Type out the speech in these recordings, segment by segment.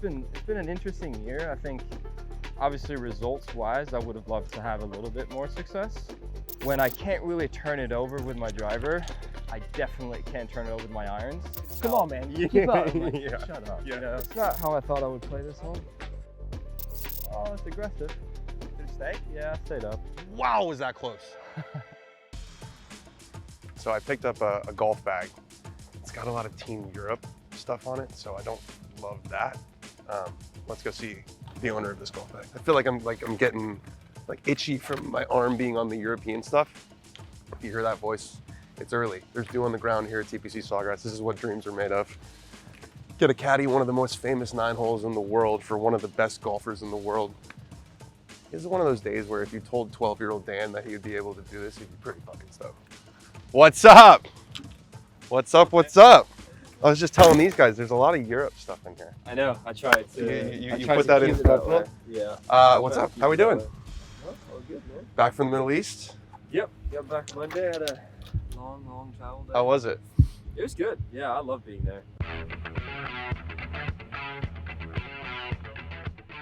been an interesting year. I think obviously results-wise, I would have loved to have a little bit more success. When I can't really turn it over with my driver, I definitely can't turn it over with my irons. Come on, man, keep up. Like, Yeah. Shut up. Yeah. You know, it's not how I thought I would play this hole. Oh, it's aggressive. Did it stay? Yeah, I stayed up. Wow, was that close? So I picked up a golf bag. It's got a lot of Team Europe stuff on it, so I don't love that. Let's go see the owner of this golf bag. I feel like I'm getting itchy from my arm being on the European stuff. If you hear that voice, it's early. There's dew on the ground here at TPC Sawgrass. This is what dreams are made of. Get a caddy, one of the most famous 9-holes in the world for one of the best golfers in the world. This is one of those days where if you told 12-year-old Dan that he would be able to do this, he'd be pretty fucking stoked. What's up? What's up? What's up? I was just telling these guys, there's a lot of Europe stuff in here. I know. I tried to. You put that in perspective? Yeah. What's up? How we doing? All good, man. Back from the Middle East? Yep. Got back Monday. Had a long travel day. How was it? It was good. Yeah, I love being there.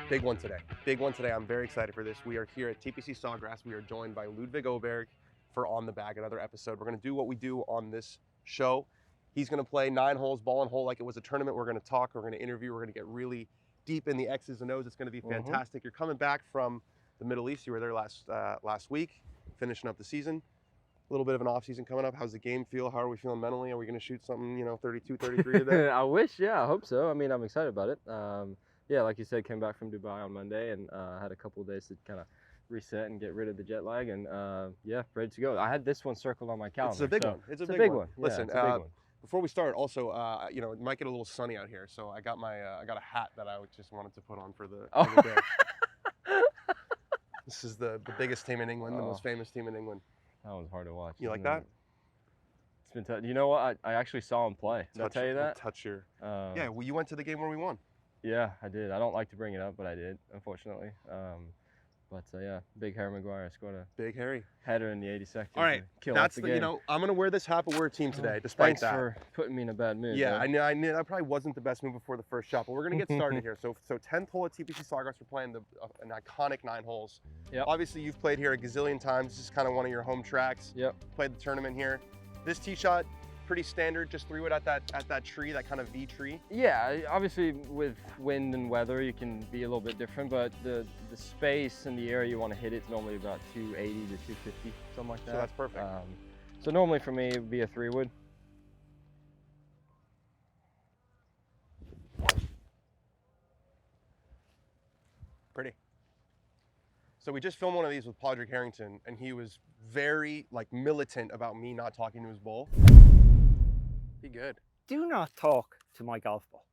Big one today. Big one today. I'm very excited for this. We are here at TPC Sawgrass. We are joined by Ludvig Aberg for On the Bag, another episode. We're going to do what we do on this show. He's going to play 9 holes, ball and hole like it was a tournament. We're going to talk. We're going to interview. We're going to get really deep in the X's and O's. It's going to be fantastic. You're coming back from the Middle East. You were there last week, finishing up the season. A little bit of an off season coming up. How's the game feel? How are we feeling mentally? Are we going to shoot something, 32, 33 today? I wish, yeah, I hope so. I mean, I'm excited about it. Yeah, like you said, came back from Dubai on Monday and had a couple of days to kind of reset and get rid of the jet lag, and yeah, ready to go. I had this one circled on my calendar. It's a big one. It's a big one. Listen, yeah, it's a big one. Before we start, also, it might get a little sunny out here, so I got I got a hat that I just wanted to put on for the day. This is the biggest team in England, the most famous team in England. That was hard to watch. You like that? It's been tough. You know what? I actually saw him play. Did I tell you that? Touch your. Yeah, well, you went to the game where we won. Yeah, I did. I don't like to bring it up, but I did, unfortunately. Yeah, Big Harry Maguire scored a Big Harry header in the 82nd. All right, that's the game. I'm gonna wear this hat, but we're a team today, despite Thanks that. for putting me in a bad mood. Yeah, though. I knew that probably wasn't the best move before the first shot, but we're gonna get started here. So 10th hole at TPC Sawgrass, we're playing an iconic 9 holes. Yep. Obviously, you've played here a gazillion times. This is kind of one of your home tracks. Yep. Played the tournament here. This tee shot, pretty standard, just 3-wood at that tree, that kind of V tree. Yeah, obviously with wind and weather, you can be a little bit different, but the space and the area you want to hit it's normally about 280 to 250, something like that. So that's perfect. So normally for me, it would be a 3-wood. Pretty. So we just filmed one of these with Padraig Harrington, and he was very militant about me not talking to his ball. Be good. Do not talk to my golf ball.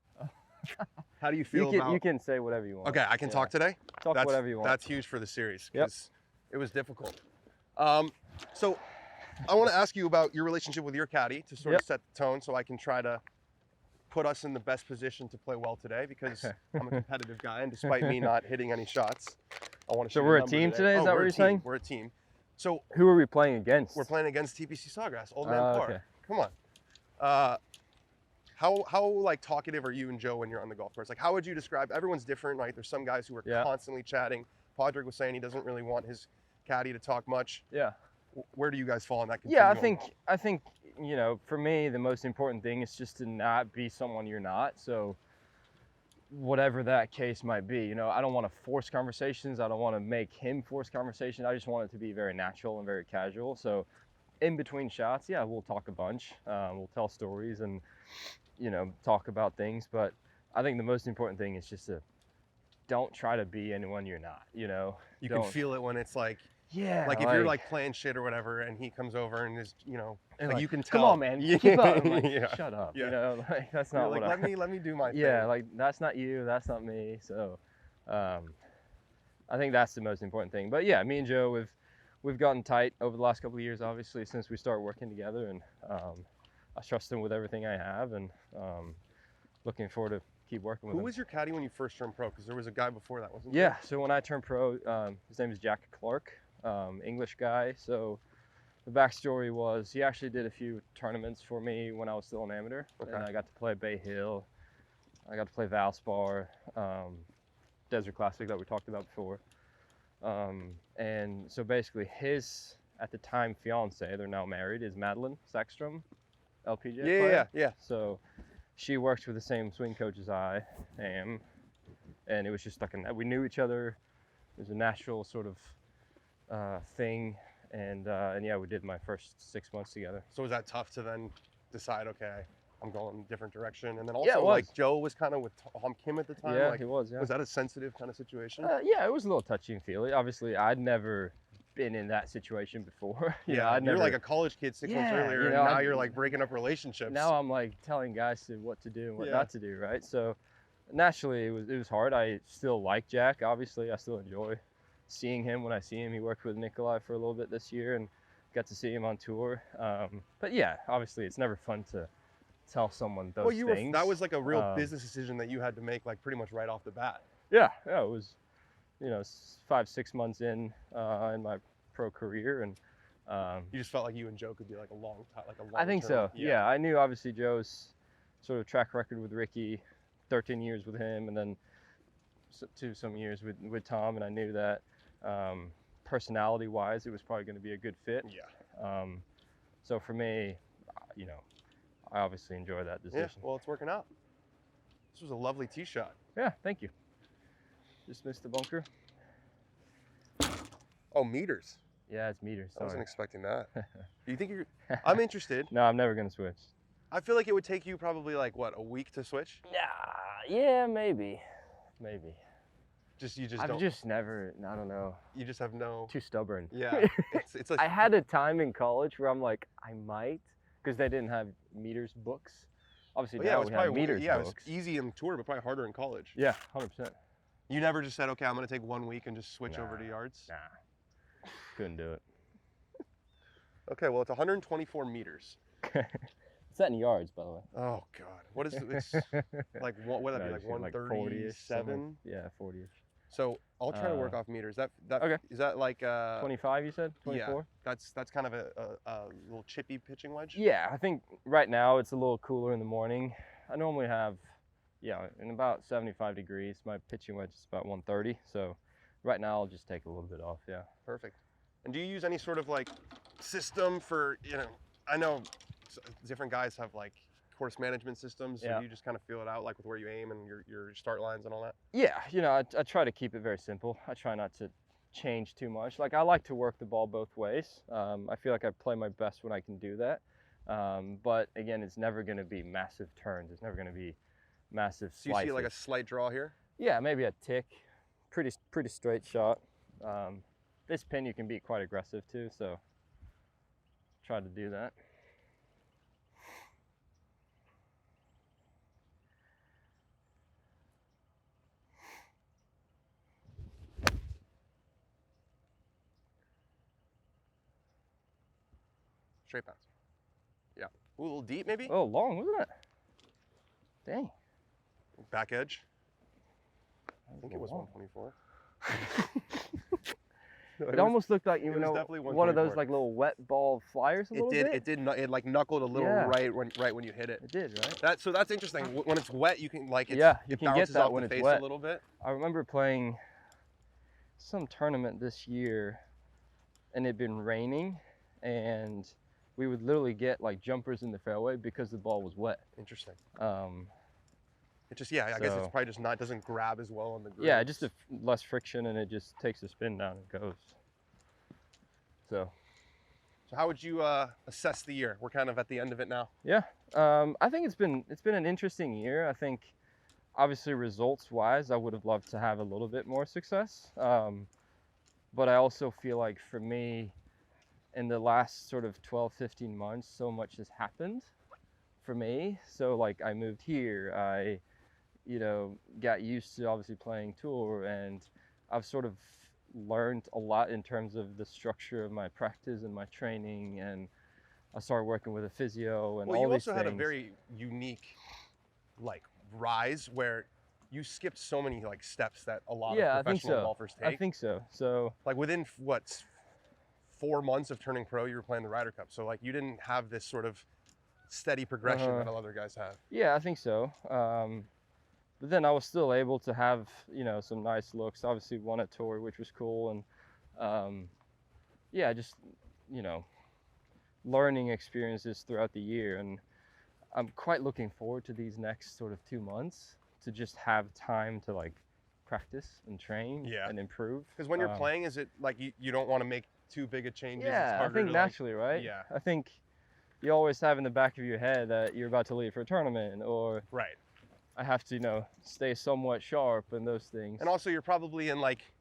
How do you feel about? You can say whatever you want. Okay, I can talk today. Talk whatever you want. That's huge for the series Yep. because it was difficult. So I want to ask you about your relationship with your caddy to sort of set the tone, so I can try to put us in the best position to play well today because I'm a competitive guy, and despite me not hitting any shots, I want to. So we're a team today. Is that what you're saying? We're a team. So who are we playing against? We're playing against TPC Sawgrass, Old Man Par. Okay. Come on. How talkative are you and Joe when you're on the golf course? How would you describe? Everyone's different, right? There's some guys who are constantly chatting. Padraig was saying he doesn't really want his caddy to talk much. Yeah. Where do you guys fall in that continuum? Yeah, I think for me the most important thing is just to not be someone you're not. So whatever that case might be, I don't want to force conversations. I don't want to make him force conversation. I just want it to be very natural and very casual. So in between shots, yeah, we'll talk a bunch. We'll tell stories and, talk about things. But I think the most important thing is just to don't try to be anyone you're not, You can feel it when it's yeah, if you're playing shit or whatever and he comes over and is, and you can tell. Come on, man, keep up. I'm Yeah. Shut up. Yeah. That's not what let me do my thing. Yeah, that's not you, that's not me. So I think that's the most important thing. But yeah, me and Joe, we've gotten tight over the last couple of years, obviously, since we started working together, and I trust him with everything I have, and looking forward to keep working with him. Who was your caddy when you first turned pro? Because there was a guy before that, wasn't there? Yeah, so when I turned pro, his name is Jack Clark, English guy. So the backstory was he actually did a few tournaments for me when I was still an amateur, and I got to play Bay Hill, I got to play Valspar, Desert Classic that we talked about before. And so basically his, at the time, fiance, they're now married, is Madeline Sackstrom, LPGA player. Yeah. So she works with the same swing coach as I am. And it was just like, we knew each other. It was a natural sort of thing. And yeah, we did my first 6 months together. So was that tough to then decide, okay, I'm going in a different direction? And then Yeah, also, it was. like, Joe was kind of with Tom Kim at the time. Yeah, like, he was, yeah. Was that a sensitive kind of situation? Yeah, it was a little touchy and feely. Obviously, I'd never been in that situation before. I'd you're never, like a college kid 6 months earlier, and now you're like breaking up relationships. Now I'm like telling guys what to do and what Yeah. not to do, right? So naturally, it was hard. I still like Jack, obviously. I still enjoy seeing him when I see him. He worked with Nikolai for a little bit this year and got to see him on tour. But yeah, obviously, it's never fun to tell someone those things. That was like a real business decision that you had to make, like, pretty much right off the bat. Yeah, it was, 5-6 months in my pro career, and You just felt like you and Joe could be like a long time, like a long I think term. so. Yeah, I knew obviously Joe's sort of track record with Ricky, 13 years with him, and then some years with Tom, and I knew that personality-wise, it was probably going to be a good fit. Yeah. So for me, I obviously enjoy that decision. Yeah, well, it's working out. This was a lovely tee shot. Yeah, thank you. Just missed the bunker. Oh, meters. Yeah, it's meters. I wasn't Sorry. expecting that. Do you think you're... I'm interested. No, I'm never going to switch. I feel like it would take you probably like, what, a week to switch? Yeah, maybe. I've just never, I don't know. You just have no... Too stubborn. Yeah. It's like... I had a time in college where I'm like, I might, because they didn't have meters books. Obviously Well, yeah, now it was we have probably meters it was books. easy in tour, but probably harder in college. Yeah, 100%. You never just said, okay, I'm going to take 1 week and just switch Nah. over to yards? Nah, couldn't do it. Okay, well, it's 124 meters. It's that in yards, by the way. Oh, God. What is this? Like, what would that be, like 137? Yeah, 40-ish. So I'll try to work off meters. That Okay. Is that like 25, you said? 24? Yeah, that's kind of a little chippy pitching wedge. Yeah, I think right now it's a little cooler in the morning. I normally have, in about 75 degrees. My pitching wedge is about 130. So right now I'll just take a little bit off, yeah. Perfect. And do you use any sort of like system for, I know different guys have like course management systems. Yeah. So you just kind of feel it out, like with where you aim and your start lines and all that? Yeah, I try to keep it very simple. I try not to change too much. Like, I like to work the ball both ways. I feel like I play my best when I can do that. But again, it's never going to be massive turns. It's never going to be massive So you slices. see like a slight draw here? Yeah, maybe a tick. Pretty straight shot. This pin you can be quite aggressive too, so try to do that. Straight bounce. Yeah. Ooh, a little deep maybe? Oh, long, wasn't it? Dang. Back edge. I think it was 124. No, It almost looked like, was definitely one of those 124. like little wet ball flyers a little bit. It like knuckled a little Yeah. right when you hit it. It did, right? So that's interesting. When it's wet, you can like You it can get bounces that off when the it's face wet. a little bit. I remember playing some tournament this year, and it'd been raining, and we would literally get like jumpers in the fairway because the ball was wet. Interesting. It just I guess it's probably just doesn't grab as well on the green. Yeah, just less friction, and it just takes the spin down and goes. So how would you assess the year? We're kind of at the end of it now. yeah, I think it's been an interesting year. I think obviously results wise, I would have loved to have a little bit more success, but I also feel like for me, in the last sort of 12-15 months, so much has happened for me. So like I moved here, I got used to obviously playing tour, and I've sort of learned a lot in terms of the structure of my practice and my training, and I started working with a physio and all these things. Well, you also had a very unique like rise where you skipped so many like steps that a lot of professional golfers take. I think so. So like within 4 months of turning pro, you were playing the Ryder Cup. So like you didn't have this sort of steady progression that a lot of other guys have. Yeah, I think so. But then I was still able to have, you know, some nice looks. Obviously won a tour, which was cool. And yeah, just, you know, learning experiences throughout the year. And I'm quite looking forward to these next sort of 2 months to just have time to like practice and train and improve. Because when you're playing, is it like you don't want to make too big a changes? Yeah, it's I harder think to, naturally, like, right? Yeah. I think you always have in the back of your head that you're about to leave for a tournament, or Right. I have to, you know, stay somewhat sharp and those things. And also you're probably in like,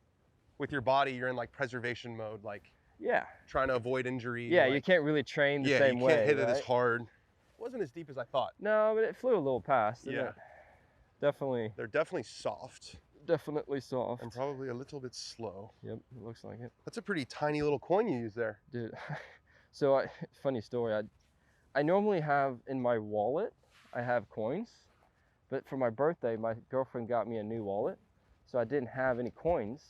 with your body, you're in like preservation mode, like yeah, trying to avoid injury. yeah, like, you can't really train the yeah, same you way. can't hit it right? as hard. It wasn't as deep as I thought. No, but it flew a little past. Didn't Yeah. it? Definitely. They're definitely soft. Definitely soft. And probably a little bit slow. Yep, it looks like it. That's a pretty tiny little coin you use there. Dude, so funny story. I normally have in my wallet, I have coins, but for my birthday, my girlfriend got me a new wallet, so I didn't have any coins.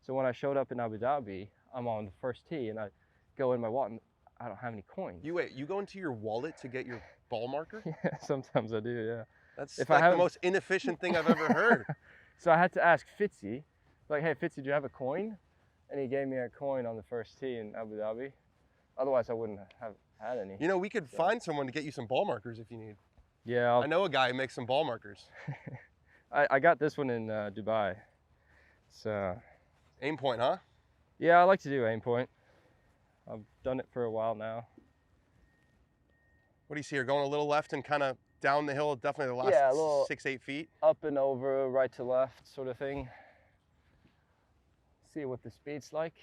So when I showed up in Abu Dhabi, I'm on the first tee, and I go in my wallet, and I don't have any coins. You go into your wallet to get your ball marker? Yeah, sometimes I do, yeah. That's If like I the most inefficient thing I've ever heard. So I had to ask Fitzy, like, hey, Fitzy, do you have a coin? And he gave me a coin on the first tee in Abu Dhabi. Otherwise, I wouldn't have had any. You know, we could find someone to get you some ball markers if you need. Yeah. I know a guy who makes some ball markers. I got this one in Dubai. So. Aim point, huh? Yeah, I like to do aim point. I've done it for a while now. What do you see here? Going a little left and kind of down the hill, definitely the last 6-8 feet. Up and over, right to left sort of thing. See what the speed's like.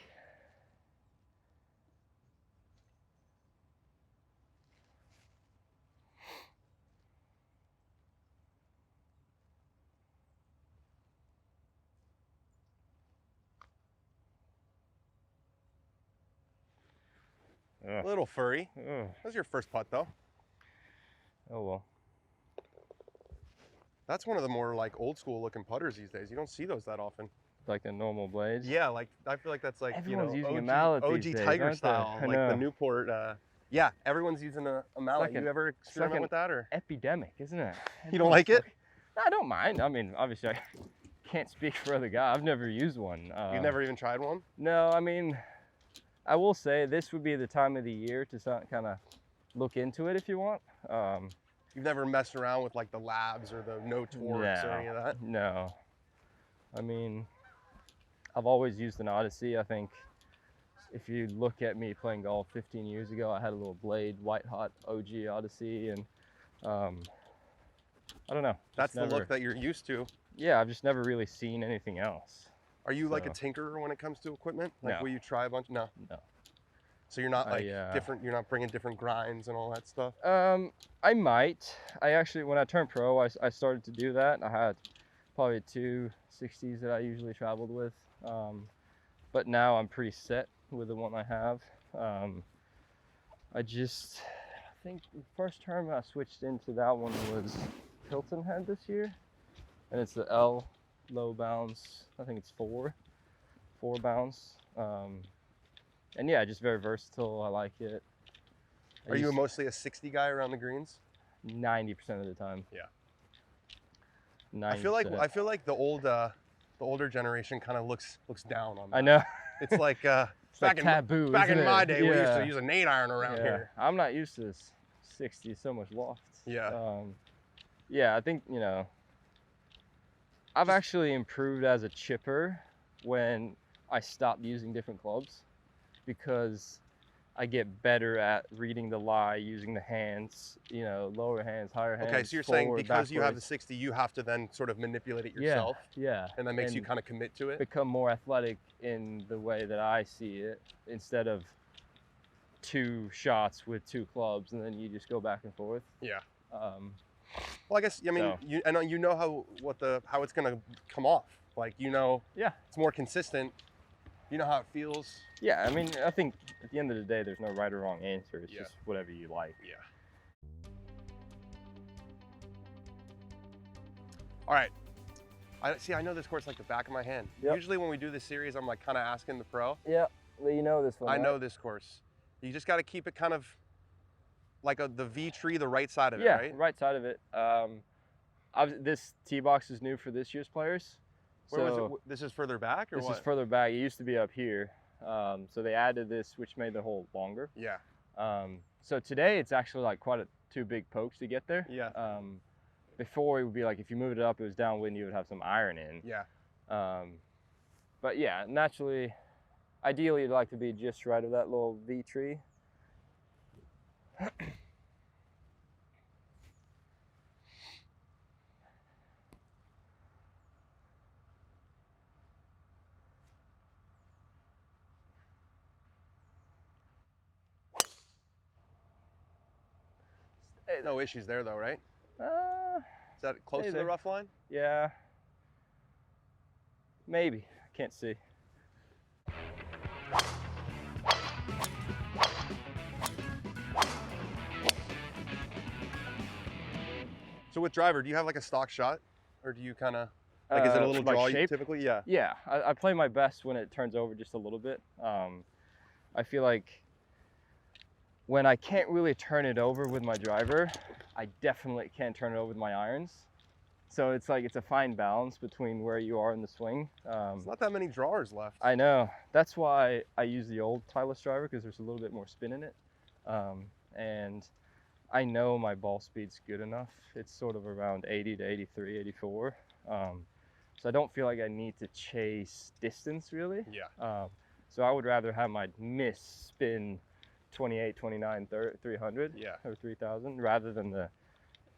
A little furry. Ugh. That was your first putt though. Oh well. That's one of the more like old school looking putters these days. You don't see those that often. Like the normal blades? Yeah, like I feel like that's like, everyone's you know, using a mallet OG these days, Tiger aren't they? style, I like the know. Newport. Yeah, everyone's using a mallet. like You ever like experiment an with that or? Epidemic, isn't it? You don't like it? No, I don't mind. I mean, obviously I can't speak for other guys. I've never used one. You've never even tried one? No, I mean, I will say this would be the time of the year to kind of look into it if you want. You've never messed around with like the labs or the no torques or any of that? No. I mean, I've always used an Odyssey. I think if you look at me playing golf 15 years ago, I had a little blade, white hot OG Odyssey, and I don't know. That's the look that you're used to. Yeah, I've just never really seen anything else. Are you like a tinkerer when it comes to equipment? Like No. will you try a bunch? No. No. So you're not like different, you're not bringing different grinds and all that stuff? I might. I actually, when I turned pro, I started to do that. I had probably 2 60s that I usually traveled with. But now I'm pretty set with the one I have. I think the first term I switched into that one was Hilton Head this year. And it's the L low bounce. I think it's 4 bounce. And yeah, just very versatile. I like it. Are you mostly a 60 guy around the greens? 90% of the time. Yeah. 90%. I feel like the older generation kind of looks down on that. I know. It's like It's like taboo. Back in isn't my it? day, we used to use an 8-iron around here. I'm not used to this 60, so much loft. Yeah. Yeah, I think, you know, I've actually improved as a chipper when I stopped using different clubs, because I get better at reading the lie, using the hands, you know, lower hands, higher hands. Okay, so you're saying forward, because you have the backwards. 60, you have to then sort of manipulate it yourself? Yeah. And that makes you kind of commit to it? Become more athletic in the way that I see it, instead of 2 shots with 2 clubs and then you just go back and forth. Yeah. Well, I guess, I mean, I know you know how it's gonna come off. Like, you know, it's more consistent. You know how it feels. Yeah, I mean, I think at the end of the day, there's no right or wrong answer. It's just whatever you like. Yeah. All right. I know this course like the back of my hand. Yep. Usually when we do this series, I'm like kind of asking the pro. Yeah, well, you know this one. I know this course. You just got to keep it kind of like the V tree, the right side of it, right? Yeah, right side of it. This tee box is new for this year's players. Where was So it? This is further back, or this what? is further back. It used to be up here. So they added this, which made the hole longer. Yeah. So today it's actually like two big pokes to get there. Yeah. Before it would be like if you moved it up, it was downwind, you would have some iron in. Yeah. But yeah, naturally, ideally you'd like to be just right of that little V tree. No issues there though, right? Is that close Hey to the there. rough line? Yeah, maybe. I can't see. So with driver, do you have like a stock shot, or do you kind of like is it a little like draw shape? typically? Yeah. Yeah, I play my best when it turns over just a little bit. I feel like when I can't really turn it over with my driver, I definitely can't turn it over with my irons. So it's like it's a fine balance between where you are in the swing. There's not that many drawers left. I know. That's why I use the old Titleist driver, because there's a little bit more spin in it. And I know my ball speed's good enough. It's sort of around 80 to 83, 84. So I don't feel like I need to chase distance really. Yeah. So I would rather have my miss spin 28, 29, 300 Yeah. or 3000 rather than the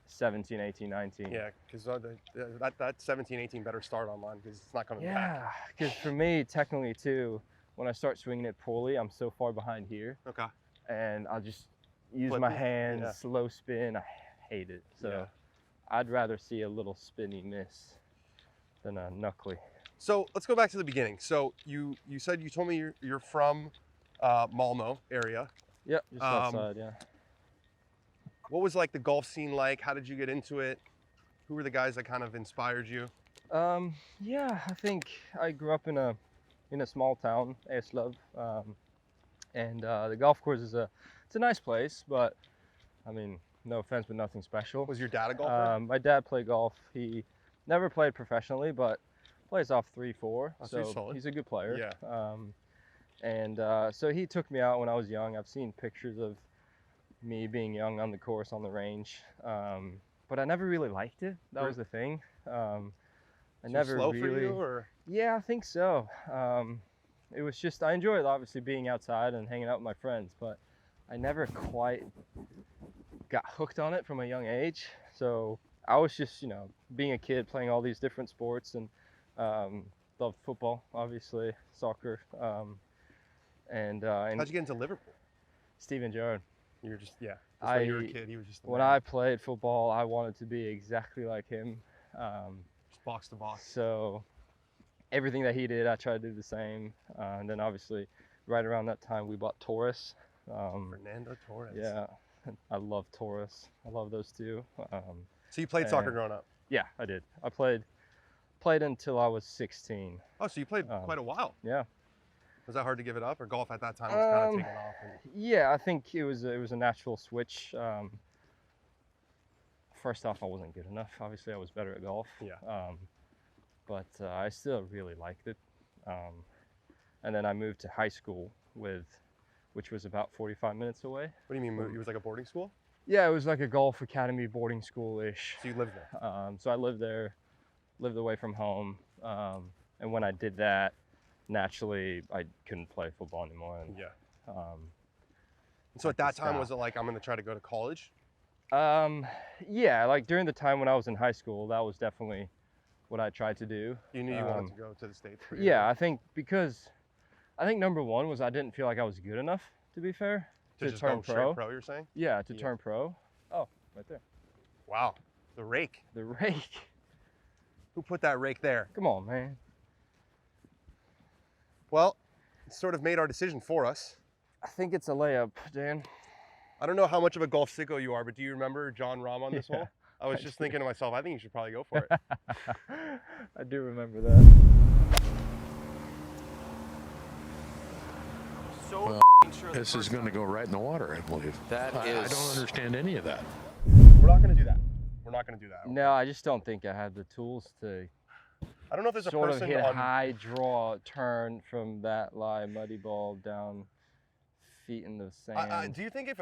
17, 18, 19. Yeah, because that 17, 18 better start on line because it's not coming back. Yeah, because for me, technically too, when I start swinging it poorly, I'm so far behind here. Okay. And I'll just use Flip my it? hands, Yeah. slow spin. I hate it. So Yeah. I'd rather see a little spinny miss than a knuckly. So let's go back to the beginning. So you said you told me you're from Malmo area. Yep, just outside, yeah. What was like the golf scene like? How did you get into it? Who were the guys that kind of inspired you? Yeah, I think I grew up in a small town, Eslöv, and the golf course it's a nice place, but I mean, no offense, but nothing special. Was your dad a golfer? My dad played golf. He never played professionally, but plays off 3-4, Oh, so he's so solid. he's a good player. Yeah. So he took me out when I was young. I've seen pictures of me being young on the course, on the range, but I never really liked it. That was the thing. I never slow really. for you, or? Yeah, I think so. It was just I enjoyed obviously being outside and hanging out with my friends, but I never quite got hooked on it from a young age. So I was just being a kid playing all these different sports and loved football, obviously, soccer, and How'd you get into Liverpool? Steven Gerrard. You were just when you were a kid, he was just the When man. I played football, I wanted to be exactly like him. Just box to box. So everything that he did, I tried to do the same. And then obviously, right around that time, we bought Taurus. Fernando Torres. Yeah, I love Taurus. I love those two. So you played soccer growing up? Yeah, I did. I played until I was 16. Oh, so you played quite a while. Yeah. Was that hard to give it up, or golf at that time was kind of taking off? Yeah, I think it was a natural switch. First off, I wasn't good enough. Obviously, I was better at golf. Yeah. But I still really liked it. And then I moved to high school which was about 45 minutes away. What do you mean? It was like a boarding school? Yeah, it was like a golf academy boarding school-ish. So you lived there? So I lived there, lived away from home. And when I did that, naturally, I couldn't play football anymore. And, Yeah. So at that time, was it like, I'm going to try to go to college? Yeah, like during the time when I was in high school, that was definitely what I tried to do. You knew you wanted to go to the States? Yeah, I think number one was I didn't feel like I was good enough, to be fair, to turn go straight pro. pro, you're saying? Yeah, to turn pro. Oh, right there. Wow, the rake. The rake. Who put that rake there? Come on, man. Well, it sort of made our decision for us. I think it's a layup, Dan. I don't know how much of a golf sicko you are, but do you remember John Rahm on this Yeah, hole? I was just thinking to myself, I think you should probably go for it. I do remember that. Well, this is going to go right in the water, I believe. I don't understand any of that. We're not going to do that. We're not going to do that. No, I just don't think I have the tools to I don't know if there's a sort of person hit on. high draw turn from that lie muddy ball down feet in the sand. Do you think if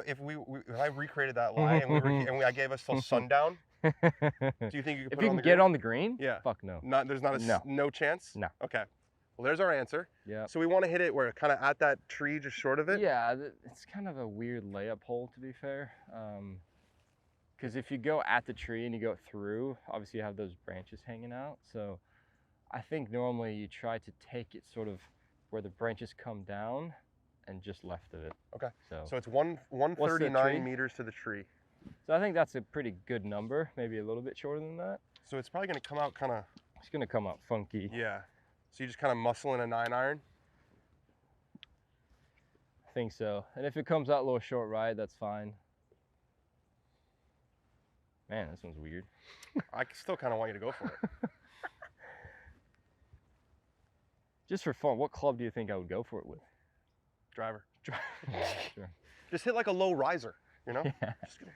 I recreated that lie and I gave us till sundown, do you think you could if put you it on can the get green? on the green? Yeah. Fuck no. There's not no chance? No. Okay. Well, there's our answer. Yeah. So we want to hit it where kind of at that tree, just short of it? Yeah, it's kind of a weird layup hole, to be fair. Because if you go at the tree and you go through, obviously you have those branches hanging out. So I think normally you try to take it sort of where the branches come down and just left of it. Okay. So it's 139 meters to the tree. So I think that's a pretty good number, maybe a little bit shorter than that. So it's probably going to come out kind of... It's going to come out funky. Yeah. So you just kind of muscle in a 9-iron? I think so. And if it comes out a little short right, that's fine. Man, this one's weird. I still kind of want you to go for it. Just for fun, what club do you think I would go for it with? Driver. Yeah, sure. Just hit like a low riser, you know? Yeah. Just gonna...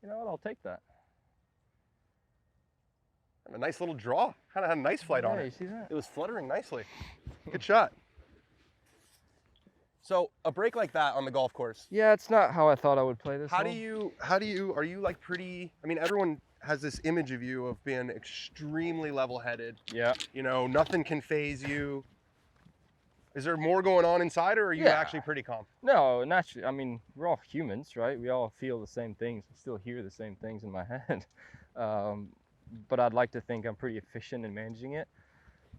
You know what? I'll take that. A nice little draw. Kind of had a nice flight on Yeah, it. you see that? It was fluttering nicely. Good shot. So a break like that on the golf course. Yeah, it's not how I thought I would play this. Are you like pretty, I mean, everyone has this image of you of being extremely level-headed. Yeah. You know, nothing can phase you. Is there more going on inside, or are you actually pretty calm? No, naturally. I mean, we're all humans, right? We all feel the same things. I still hear the same things in my head. But I'd like to think I'm pretty efficient in managing it.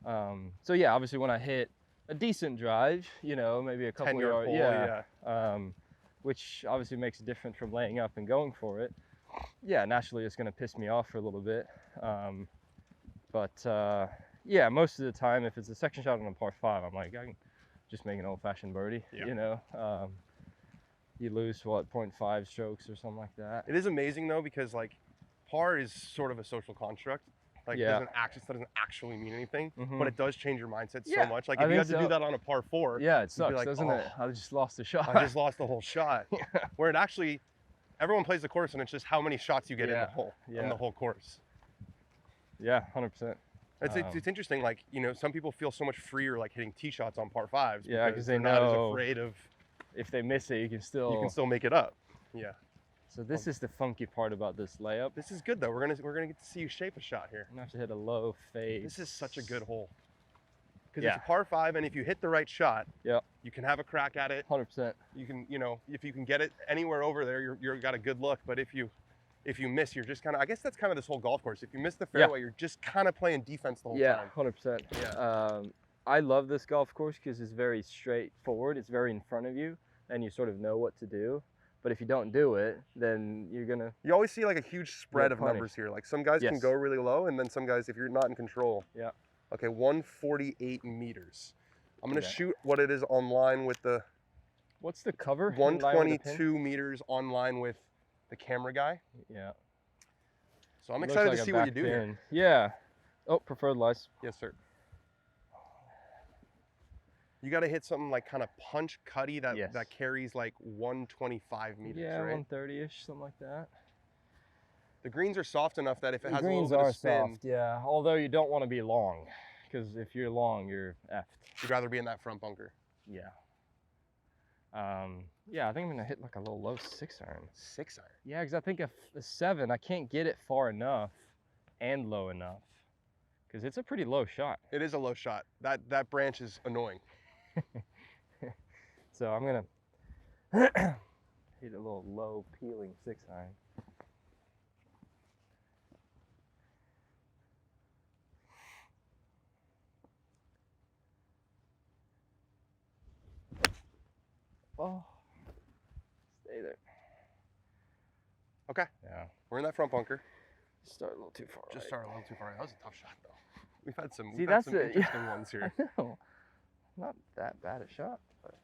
So yeah, obviously when I hit a decent drive, you know, maybe a couple of yards, which obviously makes it different from laying up and going for it. Yeah, naturally it's going to piss me off for a little bit. Yeah, most of the time, if it's a section shot on a par 5, I'm like, I can just make an old-fashioned birdie, you know. You lose, what, 0.5 strokes or something like that. It is amazing, though, because, like, par is sort of a social construct. Like, it doesn't actually mean anything, but it does change your mindset so much. Like, if you had to do that on a par 4, yeah, it sucks, like, doesn't it? I just lost the shot. I just lost the whole shot. Where it actually, everyone plays the course, and it's just how many shots you get in the hole, in the whole course. Yeah, 100%. It's interesting, like, you know, some people feel so much freer, like, hitting tee shots on par 5s. Yeah, because they're not as afraid of... If they miss it, you can still make it up. Yeah. So this is the funky part about this layup. This is good, though. We're gonna get to see you shape a shot here. I'm gonna have to hit a low fade. This is such a good hole. Because it's a par 5, and if you hit the right shot, you can have a crack at it. 100%. You can, you know, if you can get it anywhere over there, you've got a good look. But if you miss, you're just kind of, I guess that's kind of this whole golf course. If you miss the fairway, you're just kind of playing defense the whole time. 100%. Yeah. I love this golf course because it's very straightforward. It's very in front of you, and you sort of know what to do. But if you don't do it, then you're gonna... You always see like a huge spread of numbers here. Like some guys can go really low, and then some guys, if you're not in control. Yeah. Okay, 148 meters. I'm gonna shoot what it is on line with the... What's the cover? 122 meters on line with the camera guy. Yeah. So I'm excited to see what you do here. Yeah. Oh, preferred lies. Yes, sir. You got to hit something like kind of punch cutty that carries like 125 meters, right? 130-ish, something like that. The greens are soft enough that if it has a little greens bit are of spin, soft, yeah. Although you don't want to be long, because if you're long, you're effed. You'd rather be in that front bunker. Yeah. Yeah, I think I'm gonna hit like a little low 6-iron. 6-iron. Yeah, because I think a 7, I can't get it far enough and low enough, because it's a pretty low shot. It is a low shot. That branch is annoying. So I'm gonna hit a little low peeling 6-iron. Oh, stay there. Okay. Yeah. We're in that front bunker. Start a little too far. Just started a little too far. That was a tough shot, though. We've had some, interesting ones here. I know. Not that bad a shot. But,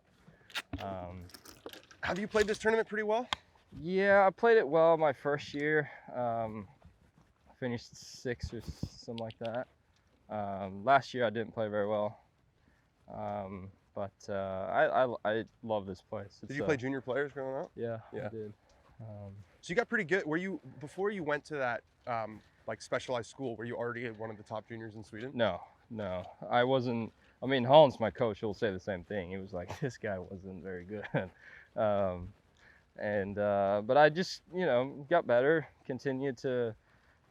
have you played this tournament pretty well? Yeah, I played it well my first year. Finished 6th or something like that. Last year I didn't play very well. But I love this place. Did you play junior players growing up? Yeah, Yeah. I did. So you got pretty good. Were you, before you went to that like specialized school, were you already one of the top juniors in Sweden? No, I wasn't. I mean, Holland's my coach. He'll say the same thing. He was like, this guy wasn't very good. But I just, got better, continued to,